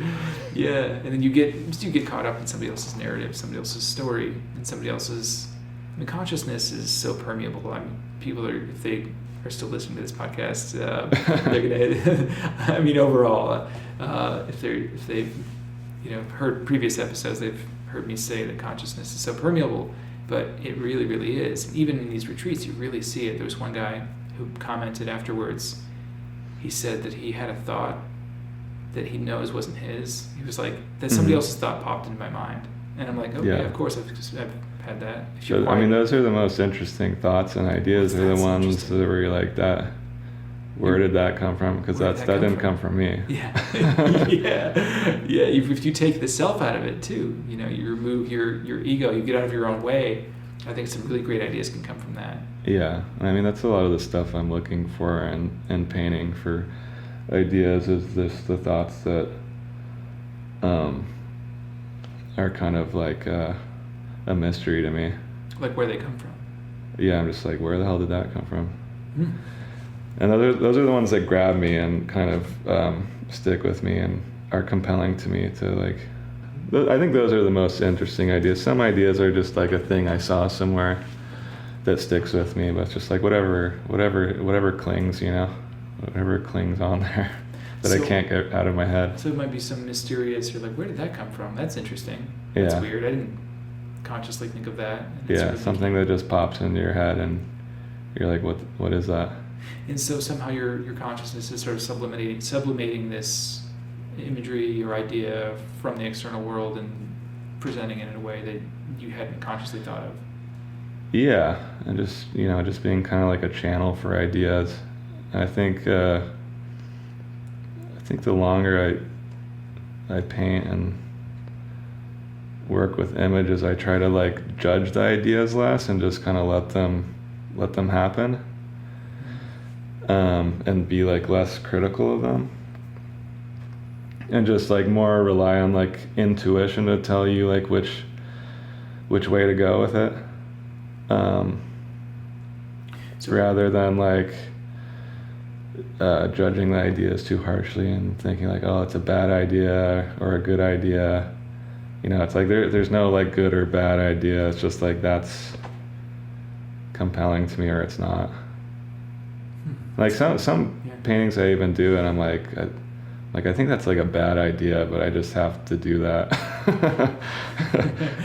Yeah, and then you get caught up in somebody else's narrative, somebody else's story, and somebody else's. I mean, consciousness is so permeable. I mean, people are, if they are still listening to this podcast, they're gonna. I mean, overall, if they've heard previous episodes, they've heard me say that consciousness is so permeable, but it really, really is. Even in these retreats, you really see it. There was one guy who commented afterwards. He said that he had a thought that he knows wasn't his. He was like, that somebody
Mhm.
else's thought popped into my mind. And I'm like, okay,
Yeah.
of course I've had that. If you're
I mean,
quiet-
those are the most interesting thoughts and ideas. Are the
That's
ones
interesting.
that were like that. Where did that come from? Because
Where did
that
that come
didn't
from?
come from me.
Yeah, yeah. If you take the self out of it too, you remove your ego, you get out of your own way. I think some really great ideas can come from that.
Yeah, I mean that's a lot of the stuff I'm looking for in painting for ideas is the thoughts that are kind of like a mystery to me.
Like where they come from.
Yeah, I'm just like, where the hell did that come from?
Hmm.
And those are the ones that grab me and kind of stick with me and are compelling to me to like. I think those are the most interesting ideas. Some ideas are just like a thing I saw somewhere that sticks with me, but it's just like whatever clings, whatever clings on there that I
So-
can't get out of my head.
So it might be some mysterious. You're like, where did that come from? That's interesting. That's
Yeah.
weird. I didn't consciously think of that. And it's
Yeah,
sort of-
something that just pops into your head and you're like, what is that?
And so somehow your consciousness is sort of sublimating this imagery or idea from the external world and presenting it in a way that you hadn't consciously thought of.
Yeah, and just being kind of like a channel for ideas. I think the longer I paint and work with images, I try to like judge the ideas less and just kind of let them happen, and be like less critical of them, and just like more rely on like intuition to tell you like which way to go with it.
So-
Rather than like judging the ideas too harshly and thinking like, oh, it's a bad idea or a good idea. It's like there's no like good or bad idea. It's just like that's compelling to me or it's not. Like some
Yeah.
paintings I even do and I'm like I think that's like a bad idea, but I just have to do that.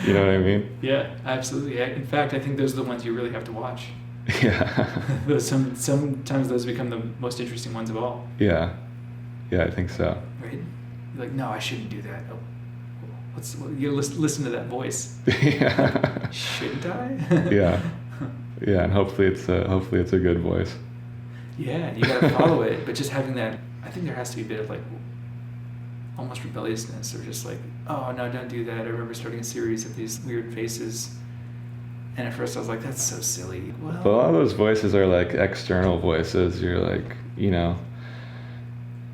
You know what I mean?
Yeah, absolutely. In fact, I think those are the ones you really have to watch.
Yeah.
Sometimes those become the most interesting ones of all.
Yeah, I think so.
Right? You're like, no, I shouldn't do that. Oh, you listen to that voice.
Yeah.
Shouldn't I?
Yeah, and hopefully it's a good voice.
Yeah, you gotta follow it, but just having that, I think there has to be a bit of like almost rebelliousness, or just like, oh no, don't do that. I remember starting a series of these weird faces, and at first I was like, that's so silly. Well,
But a lot of those voices are like external voices. You're like,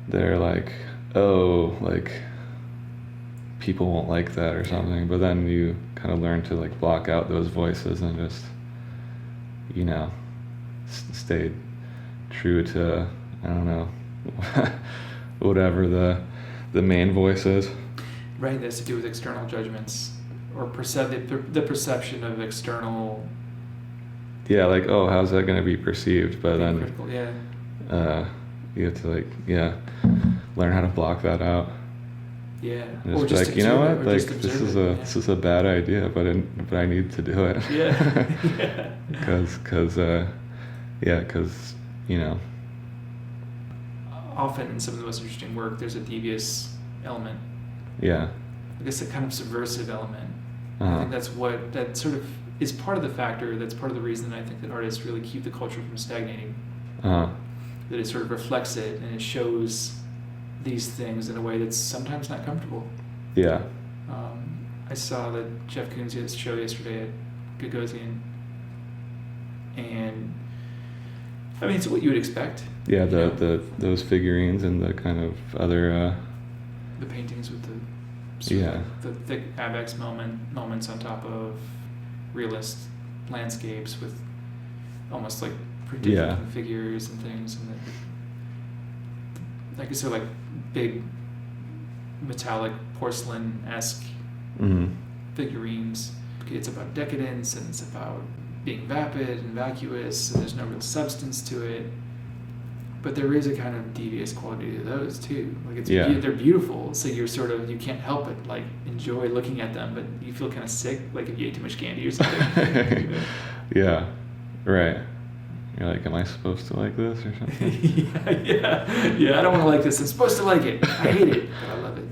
they're like, oh, like people won't like that or something. But then you kind of learn to like block out those voices and just, stay true to, I don't know, whatever the main voice is.
Right, that has to do with external judgments or the perception of external.
Yeah, like, oh, how's that going to be perceived? But then
critical, yeah.
You have to learn how to block that out.
Yeah,
And
or
it's
just
like, you know
observe
what,
it, or
like
just
this
observe
is
it,
this is a bad idea, but I need to do it.
Yeah, yeah.
Because you know.
Often in some of the most interesting work, there's a devious element.
Yeah.
I guess a kind of subversive element. I
Uh-huh.
think that sort of is part of the factor. That's part of the reason that I think that artists really keep the culture from stagnating.
Uh-huh.
That it sort of reflects it and it shows these things in a way that's sometimes not comfortable.
Yeah.
I saw the Jeff Koons show yesterday at Gagosian, and I mean it's what you would expect.
Yeah, those figurines and the kind of other
the paintings with the thick Abex moments on top of realist landscapes with almost like predicting figures and things, and like so like big metallic porcelain-esque figurines. It's about decadence and it's about being vapid and vacuous, and there's no real substance to it. But there is a kind of devious quality to those too. Like they're beautiful, so you can't help but like enjoy looking at them, but you feel kind of sick, like if you ate too much candy or something.
Yeah, right. You're like, am I supposed to like this or something?
yeah. I don't want to like this. I'm supposed to like it. I hate it, but I love it.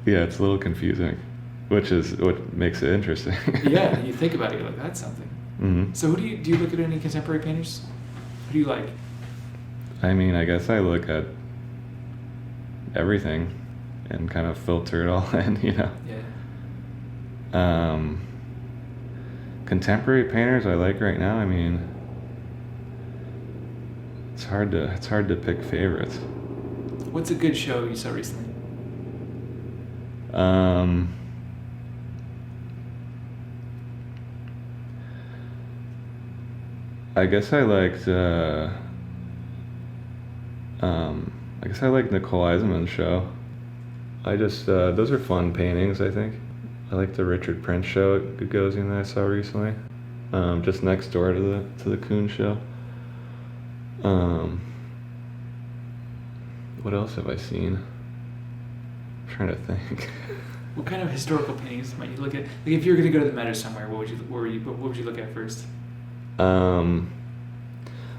Yeah, it's a little confusing, which is what makes it interesting.
Yeah, you think about it, you're like, that's something.
Mm-hmm.
So do you look at any contemporary painters? Who do you like?
I mean, I guess I look at everything and kind of filter it all in, you know.
Yeah.
Contemporary painters I like right now. I mean, it's hard to pick favorites.
What's a good show you saw recently?
I guess I liked Nicole Eisenman's show. I just those are fun paintings, I think. I like the Richard Prince show at Gagosian that I saw recently, just next door to the Koons show. What else have I seen? I'm trying to think.
What kind of historical paintings might you look at? Like if you were going to go to the Met or somewhere, what would you look at first?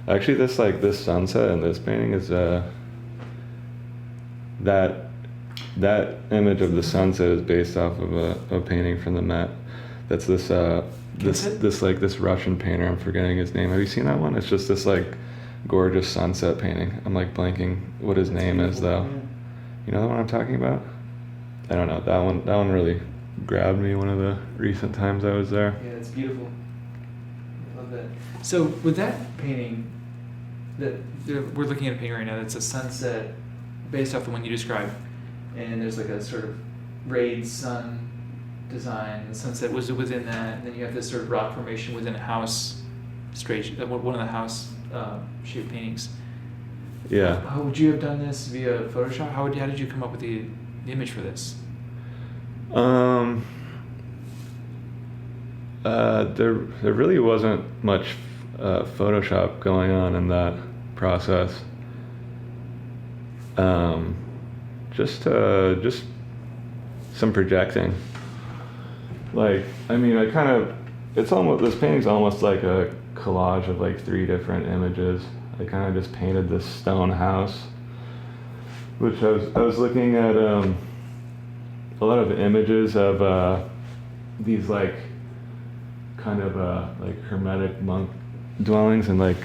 Actually, this sunset in this painting is that image of the sunset is based off of a painting from the Met. That's this Russian painter. I'm forgetting his name. Have you seen that one? It's just this like gorgeous sunset painting. I'm like blanking what his name is though.
Yeah.
You know the one I'm talking about? I don't know. That one really grabbed me one of the recent times I was there.
Yeah, it's beautiful. I love that. So with that painting, we're looking at a painting right now that's a sunset based off the one you described, and there's like a sort of rayed sun design. The sunset was within that, and then you have this sort of rock formation within a house, one of the house shaped paintings.
Yeah.
How would you have done this via Photoshop? How did you come up with the image for this?
There really wasn't much Photoshop going on in that process. Just some projecting. Like, I mean, this painting's almost like a collage of like 3 different images. I kind of just painted this stone house, which I was looking at a lot of images of these like kind of like hermetic monk dwellings and like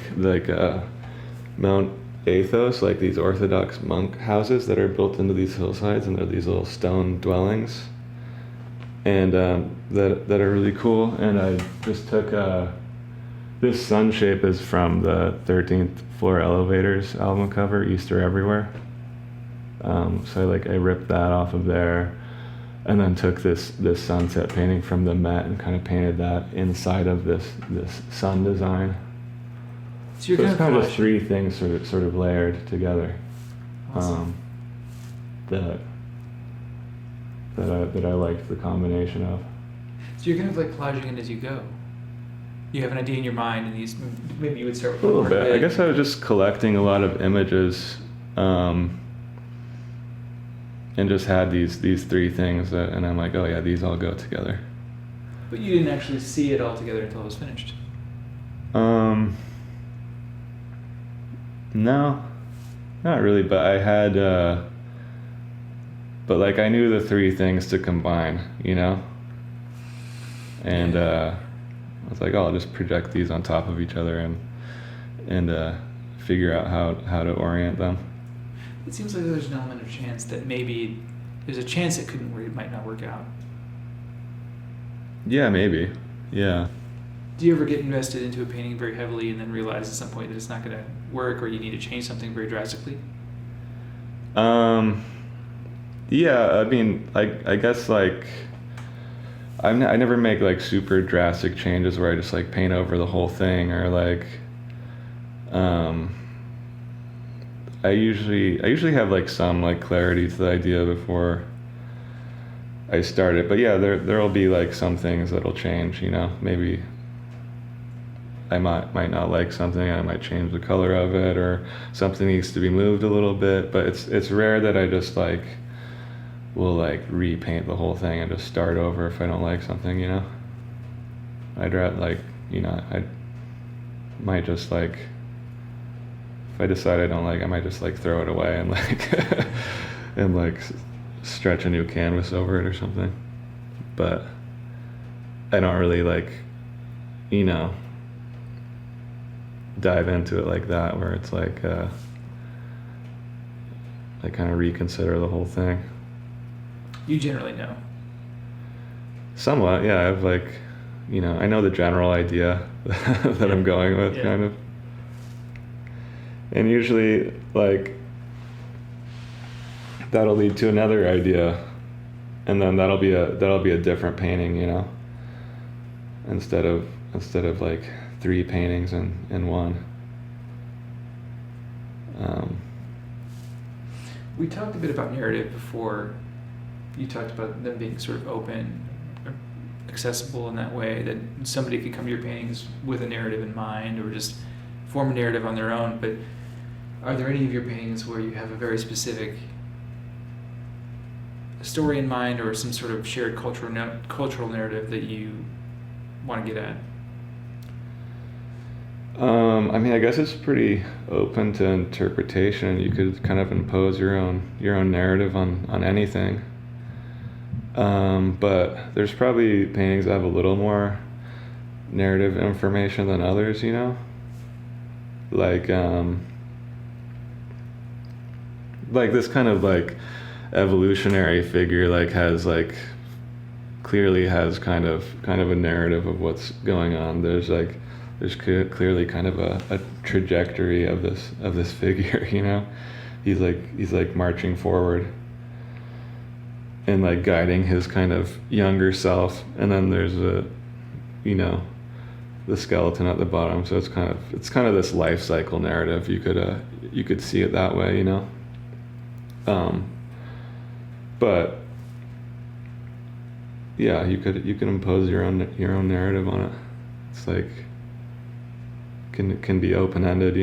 Mount Athos, like these Orthodox monk houses that are built into these hillsides, and they're these little stone dwellings, and that are really cool. And I just took this sun shape is from the 13th Floor Elevators album cover, Easter Everywhere. So I ripped that off of there, and then took this sunset painting from the Met and kind of painted that inside of this sun design.
So you're
So
kind
it's
of
kind of just
flashing.
three things sort of layered together.
Awesome.
That I liked the combination of.
So you're kind of like collaging it as you go. You have an idea in your mind, and maybe you would start with
A little
one
bit.
part of
I
it.
guess I was just collecting a lot of images, and just had these three things and I'm like, oh yeah, these all go together.
But you didn't actually see it all together until it was finished.
No, not really. But I had, but like I knew the three things to combine, and I was like, oh, I'll just project these on top of each other and figure out how to orient them.
It seems like there's an element of chance that maybe there's a chance it might not work out.
Yeah, maybe. Yeah.
Do you ever get invested into a painting very heavily and then realize at some point that it's not going to work, or you need to change something very drastically?
Yeah, I mean, I guess like I never make like super drastic changes where I just like paint over the whole thing, or like I usually have like some like clarity to the idea before I start it. But yeah, there'll be like some things that'll change, maybe I might not like something and I might change the color of it, or something needs to be moved a little bit, but it's rare that I just like will like repaint the whole thing and just start over if I don't like something, I'd rather like, I might just like, if I decide I don't like, I might just like throw it away and like and like stretch a new canvas over it or something. But I don't really like, dive into it like that, where it's like I kind of reconsider the whole thing.
You generally know.
Somewhat, yeah. I've like, I know the general idea that I'm going with, kind of. And usually, like, that'll lead to another idea, and then that'll be a different painting, instead of like three paintings in one.
We talked a bit about narrative before. You talked about them being sort of open, or accessible in that way, that somebody could come to your paintings with a narrative in mind, or just form a narrative on their own. But are there any of your paintings where you have a very specific story in mind, or some sort of shared cultural narrative that you want to get at?
I mean, I guess it's pretty open to interpretation. You could kind of impose your own narrative on anything. But there's probably paintings that have a little more narrative information than others, like this kind of like evolutionary figure like has like clearly has kind of a narrative of what's going on. There's clearly kind of a trajectory of this figure, he's like marching forward and like guiding his kind of younger self, and then there's the skeleton at the bottom. So it's kind of this life cycle narrative. You could see it that way, but yeah, you could impose your own narrative on it. It's like can be open-ended,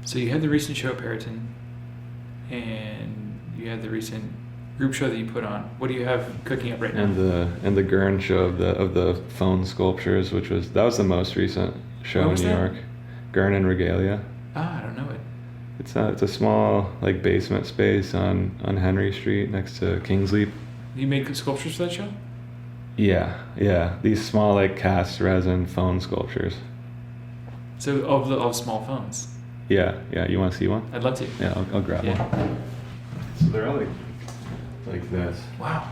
So you had the recent show at Perrotin, and you had the recent group show that you put on. What do you have cooking up right now?
And the Gern show of the phone sculptures, that was the most recent show in New York. Gern and Regalia.
I don't know it.
It's a small like basement space on Henry Street next to Kingsley.
You made sculptures for that show?
Yeah. These small like cast resin phone sculptures.
So of small phones.
Yeah. You want to see one?
I'd love to.
Yeah, I'll grab one. So they're all like this.
Wow.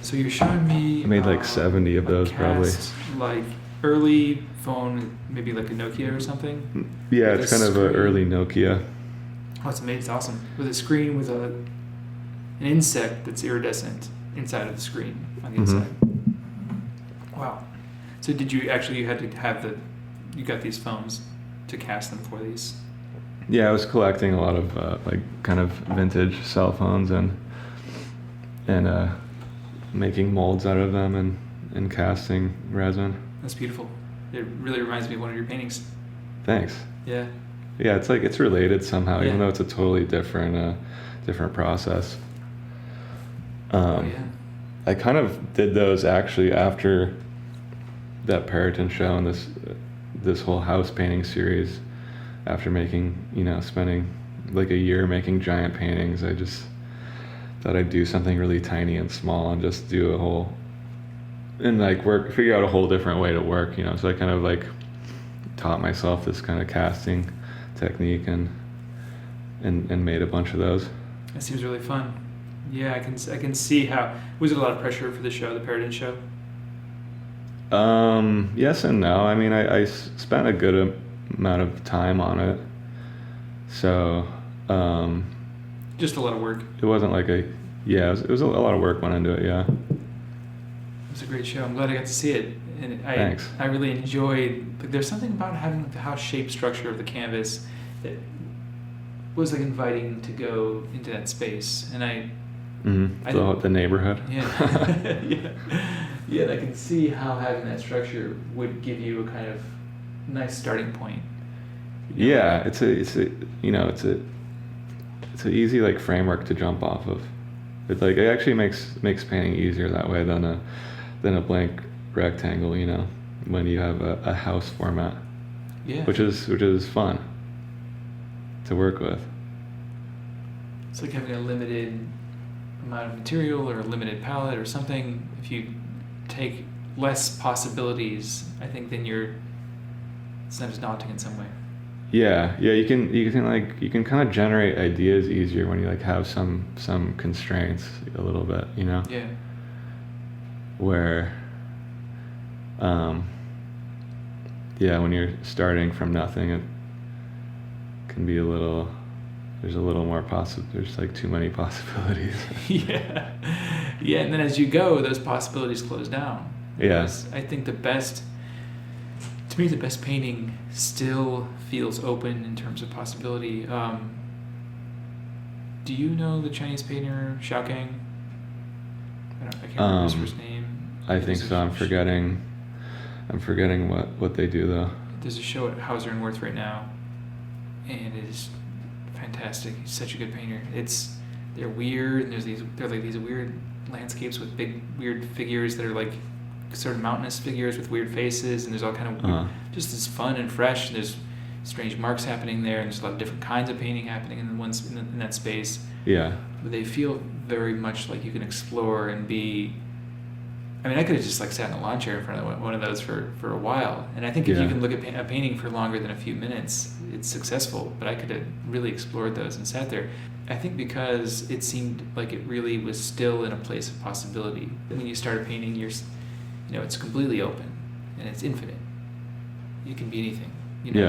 So you're showing me.
I made like 70 of those probably.
Like early phone, maybe like a Nokia or something.
Yeah,
with
it's kind of an early Nokia.
Oh, it's amazing! It's awesome. With a screen with an insect that's iridescent inside of the screen on the inside. Wow. So you had to have you got these phones to cast them for these.
Yeah, I was collecting a lot of like kind of vintage cell phones and making molds out of them and casting resin.
That's beautiful. It really reminds me of one of your paintings.
Thanks.
Yeah.
Yeah, it's like it's related somehow,
Yeah.
even though it's a totally different process.
Yeah.
I kind of did those actually after that Perrotin show and this whole house painting series. After spending like a year making giant paintings, I just thought I'd do something really tiny and small and just do figure out a whole different way to work, So I kind of like taught myself this kind of casting technique and made a bunch of those.
That seems really fun. Yeah, I can see how. Was it a lot of pressure for the show, the Perrotin show?
Yes and no. I mean, I spent a good amount of time on it, so
just a lot of work.
It wasn't like it was a lot of work went into it. Yeah,
it was a great show. I'm glad I got to see it, and
Thanks.
I really enjoyed. Like, there's something about having the house shape structure of the canvas that was like inviting to go into that space, and
the neighborhood.
Yeah. Yeah, and I can see how having that structure would give you a kind of nice starting point.
Yeah, it's an easy like framework to jump off of. It actually makes painting easier that way than a blank rectangle, when you have a house format.
Yeah.
Which is fun to work with.
It's like having a limited amount of material or a limited palette or something. If you take less possibilities, I think then it's not as daunting in some way.
Yeah, you can kind of generate ideas easier when you like have some constraints a little bit,
Yeah.
Where when you're starting from nothing, it can be there's a little more there's like too many possibilities.
Yeah, and then as you go, those possibilities close down.
Yeah.
I think the best painting still feels open in terms of possibility. Do you know the Chinese painter Xiaokang? I can't remember his first name.
I think so. I'm forgetting what they do though.
There's a show at Hauser and Wirth right now, and it is fantastic. He's such a good painter. They're weird, and they're like these weird landscapes with big weird figures that are like sort of mountainous figures with weird faces, and there's all kind of weird, just as fun and fresh. And there's strange marks happening there, and there's a lot of different kinds of painting happening in that space.
Yeah.
But they feel very much like you can explore and be. I mean, I could have just like sat in a lawn chair in front of one of those for a while, and I think if you can look at a painting for longer than a few minutes, it's successful. But I could have really explored those and sat there. I think because it seemed like it really was still in a place of possibility. When you start a painting, it's completely open and it's infinite. It can be anything.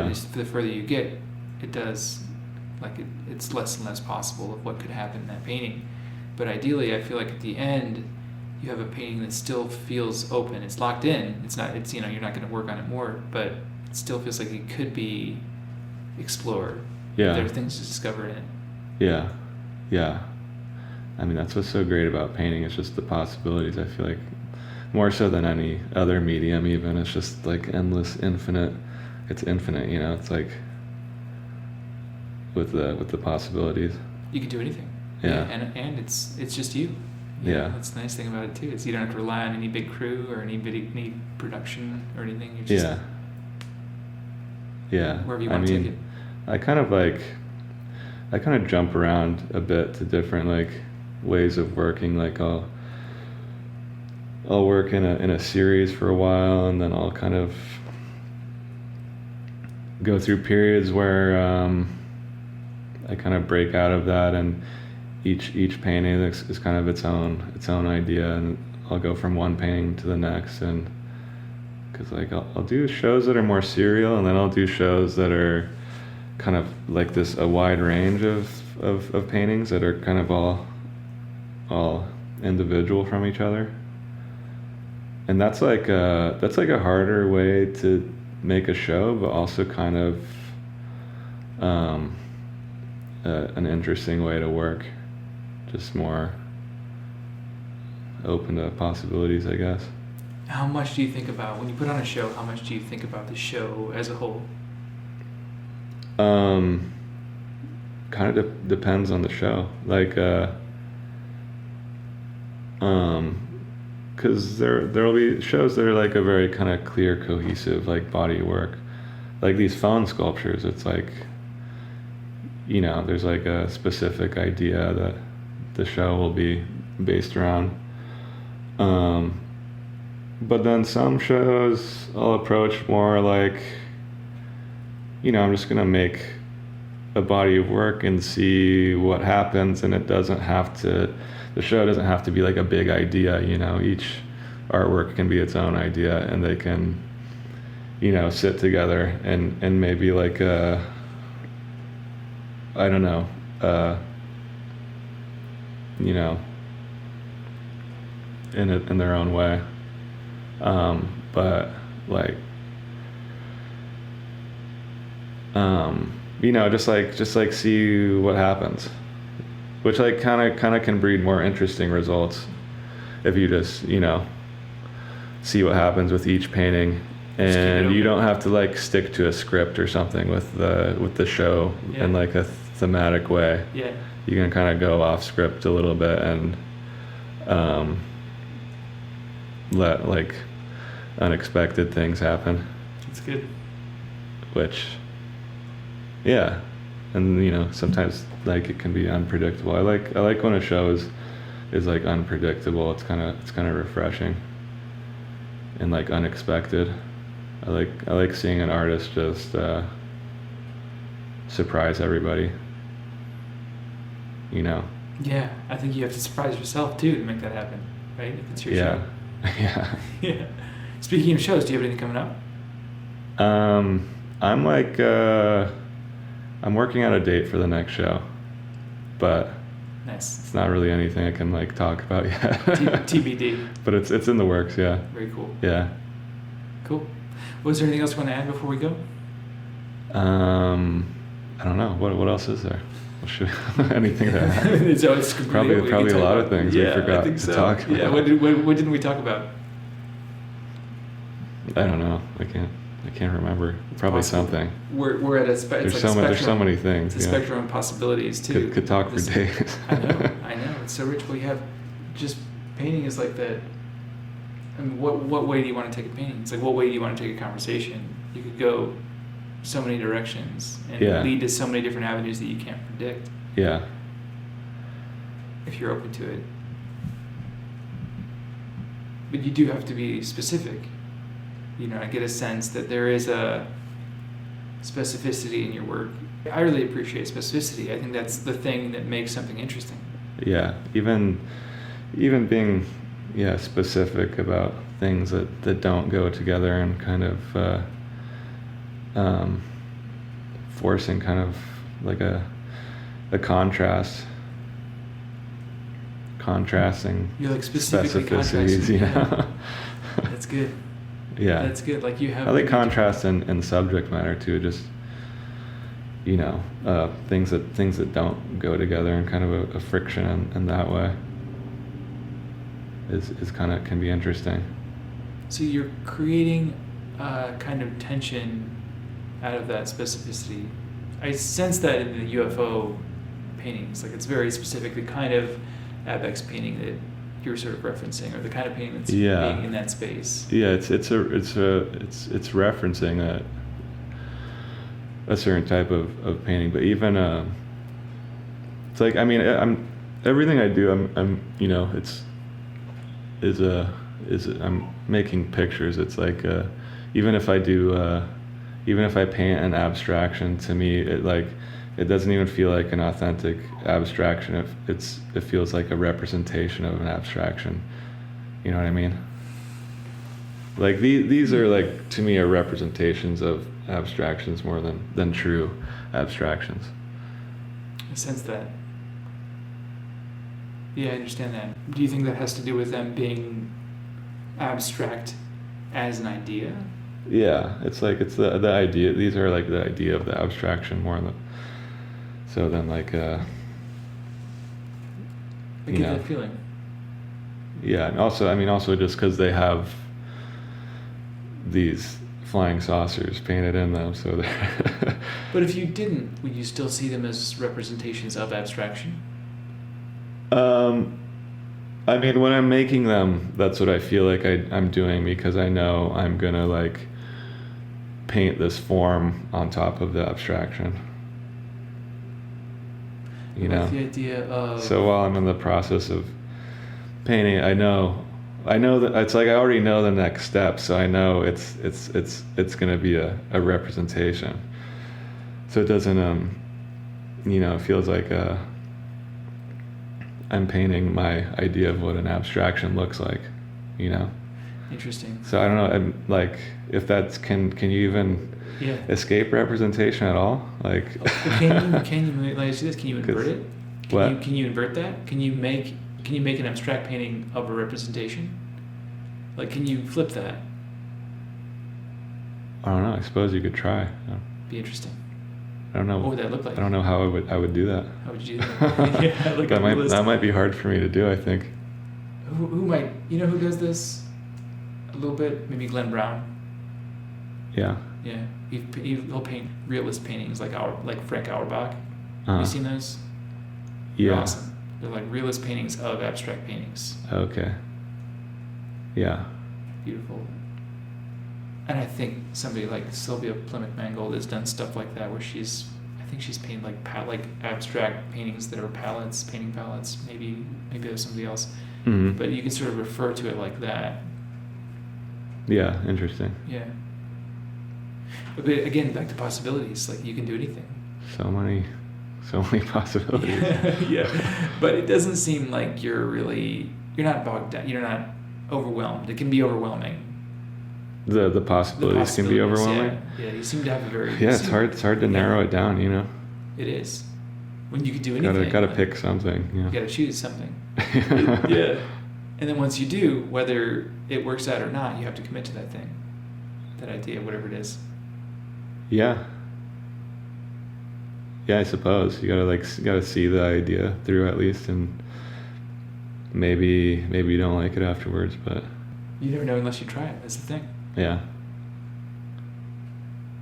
Just the further you get, it does, it's less and less possible of what could happen in that painting. But ideally, I feel like at the end, you have a painting that still feels open. It's locked in. You're not going to work on it more, but it still feels like it could be explored.
Yeah.
There are things to discover in it.
Yeah. I mean, that's what's so great about painting. It's just the possibilities. I feel like more so than any other medium even. It's just like endless, infinite. It's infinite, It's like with the possibilities.
You can do anything.
Yeah.
And it's just you.
Yeah.
That's the nice thing about it too. Is you don't have to rely on any big crew or any production or anything. You're just wherever you want to take it.
I kind of jump around a bit to different ways of working. Like I'll work in a series for a while, and then I'll kind of go through periods where I kind of break out of that, and each painting is kind of its own idea, and I'll go from one painting to the next, and because I'll do shows that are more serial, and then I'll do shows that are kind of like a wide range of paintings that are kind of all individual from each other. And that's like a harder way to make a show, but also kind of an interesting way to work, just more open to possibilities, I guess.
How much do you think about, when you put on a show, how much do you think about the show as a whole?
Kind of depends on the show. Like, because there'll be shows that are like a very kind of clear, cohesive, like, body of work. Like these phone sculptures, it's like, you know, there's like a specific idea that the show will be based around. But then some shows I'll approach more like, you know, I'm just gonna make a body of work and see what happens, and the show doesn't have to be like a big idea, you know. Each artwork can be its own idea, and they can, you know, sit together and maybe like I don't know, you know, in their own way. But like, you know, just like see what happens, which like kind of can breed more interesting results if you just, you know, see what happens with each painting, and you don't have to like stick to a script or something with the show in like a thematic way.
Yeah.
You can kind of go off script a little bit and let like unexpected things happen.
That's good.
Which, yeah, and you know, sometimes like it can be unpredictable. I like when a show is like unpredictable. It's kind of refreshing and like unexpected. I like seeing an artist just surprise everybody, you know.
Yeah, I think you have to surprise yourself too to make that happen, right? If it's your show.
Yeah.
Yeah. Speaking of shows, do you have anything coming up?
I'm like I'm working on a date for the next show, but
Nice.
it's not really anything I can like talk about yet.
TBD.
But it's in the works, yeah.
Very cool.
Yeah.
Cool. Was there anything else you want to add before we go?
I don't know. What else is there? Anything that
So it's
probably a lot of things we forgot to talk about.
Yeah. What didn't we talk about?
I don't know. I can't remember. Probably something.
We're at a
There's
spectrum.
so many things.
It's a spectrum of possibilities too.
Could talk for days.
I know. It's so rich. We have just painting is like that. I mean, what way do you want to take a painting? It's like, what way do you want to take a conversation? You could go so many directions and lead to so many different avenues that you can't predict.
Yeah.
If you're open to it. But you do have to be specific. You know, I get a sense that there is a specificity in your work. I really appreciate specificity. I think that's the thing that makes something interesting.
Yeah. Even being specific about things that don't go together, and kind of forcing kind of like a contrasting
You're like specifically
specificities, you know?
That's good.
Yeah.
That's good. Like you have.
I like contrast in subject matter too. Just, you know, things that don't go together, and kind of a friction in that way is kind of can be interesting.
So you're creating a kind of tension out of that specificity. I sense that in the UFO paintings. Like it's very specific, the kind of Abex painting that you're sort of referencing, or the kind of painting that's being in that space. Yeah, it's
referencing a certain type of painting, but even it's like, I mean, everything I do, I'm you know, I'm making pictures. It's like even if I paint an abstraction, to me it doesn't even feel like an authentic abstraction. It feels like a representation of an abstraction. You know what I mean? Like these are like, to me, are representations of abstractions more than true abstractions.
I sense that. Yeah, I understand that. Do you think that has to do with them being abstract as an idea?
Yeah, it's like it's the idea. These are like the idea of the abstraction more than. So then
I get that feeling.
Yeah, and also just because they have these flying saucers painted in them, so they're.
But if you didn't, would you still see them as representations of abstraction?
When I'm making them, that's what I feel like I'm doing, because I know I'm gonna like paint this form on top of the abstraction. You know?
The idea of...
So while I'm in the process of painting, I know that it's like I already know the next step, so I know it's gonna be a representation. So it doesn't it feels like I'm painting my idea of what an abstraction looks like, you know.
Interesting.
So I don't know, like if that's can you even escape representation at all? Like
can you let me see this? Can you invert it? Can you invert that? Can you make an abstract painting of a representation? Like, can you flip that?
I don't know. I suppose you could try.
Be interesting.
I don't know.
What would that look like?
I don't know how I would do that.
How would you do that?
That might be hard for me to do, I think.
Who might, who does this a little bit? Maybe Glenn Brown.
Yeah.
Yeah. He'll paint realist paintings like Frank Auerbach. Have you seen those?
Yeah.
They're awesome. They're like realist paintings of abstract paintings.
Okay. Yeah.
Beautiful. And I think somebody like Sylvia Plymouth Mangold has done stuff like that, where I think she's painted like abstract paintings that are painting palettes. Maybe there's somebody else.
Mm-hmm.
But you can sort of refer to it like that.
Yeah, interesting.
Yeah. But again, back to possibilities. Like, you can do anything.
So many possibilities.
Yeah. But it doesn't seem like you're not bogged down. You're not overwhelmed. It can be overwhelming.
The possibilities can be overwhelming.
Yeah. You seem to have a very...
Yeah, it's hard to narrow it down, you know.
It is. When you can do anything.
Gotta pick something. Yeah.
You gotta choose something. Yeah. And then once you do, whether it works out or not, you have to commit to that thing, that idea, whatever it is.
Yeah. Yeah, I suppose you gotta see the idea through at least, and maybe you don't like it afterwards, but
you never know unless you try it. That's the thing.
Yeah.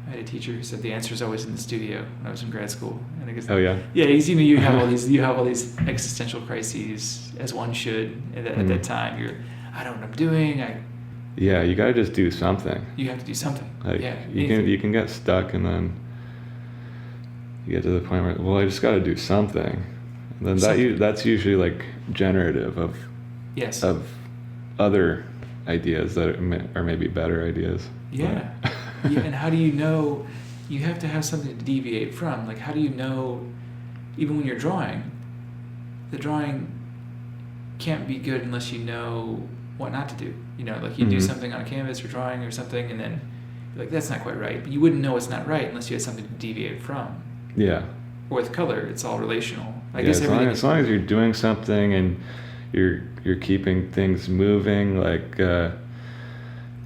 I had a teacher who said the answer is always in the studio when I was in grad school, and I guess.
Oh yeah.
Yeah, you have all these existential crises, as one should at that time. I don't know what I'm doing.
Yeah, you gotta just do something.
You have to do something.
Like,
yeah.
You can get stuck, and then you get to the point where, well, I just gotta do something. And then that's usually like generative of other ideas that are maybe better ideas.
Yeah. Yeah, and how do you know? You have to have something to deviate from. Like, how do you know, even when you're drawing, the drawing can't be good unless you know what not to do. Like you do something on a canvas or drawing or something, and then you're like, that's not quite right. But you wouldn't know it's not right unless you had something to deviate from.
Yeah.
Or with color, it's all relational. I
guess as long as you're doing something and you're keeping things moving, like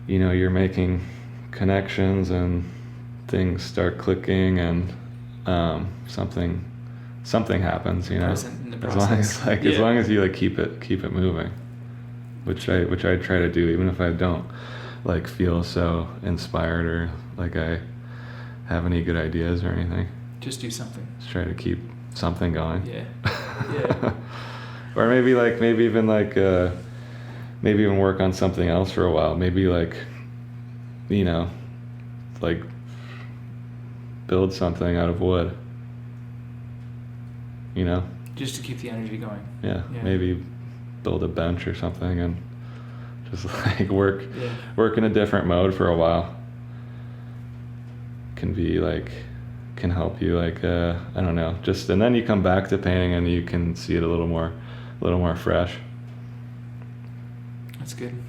you're making connections and things start clicking, and something happens,
In the process.
As long as you like keep it moving, which I try to do, even if I don't like feel so inspired or like I have any good ideas or anything.
Just do something.
Just try to keep something going.
Yeah. Yeah.
Or maybe even work on something else for a while. Maybe like build something out of wood.
Just to keep the energy going.
Yeah. Maybe build a bench or something and just like work in a different mode for a while. Can help you, I don't know, and then you come back to painting and you can see it a little more fresh.
That's good.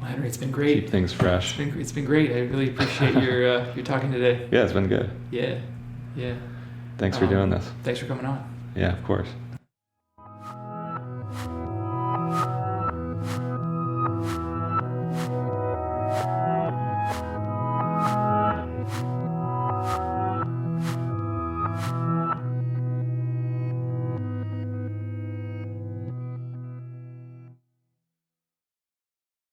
Well, Henry, it's been great.
Keep things fresh.
It's been great. I really appreciate your talking today.
Yeah, it's been good.
Yeah.
Thanks for doing this.
Thanks for coming on.
Yeah, of course.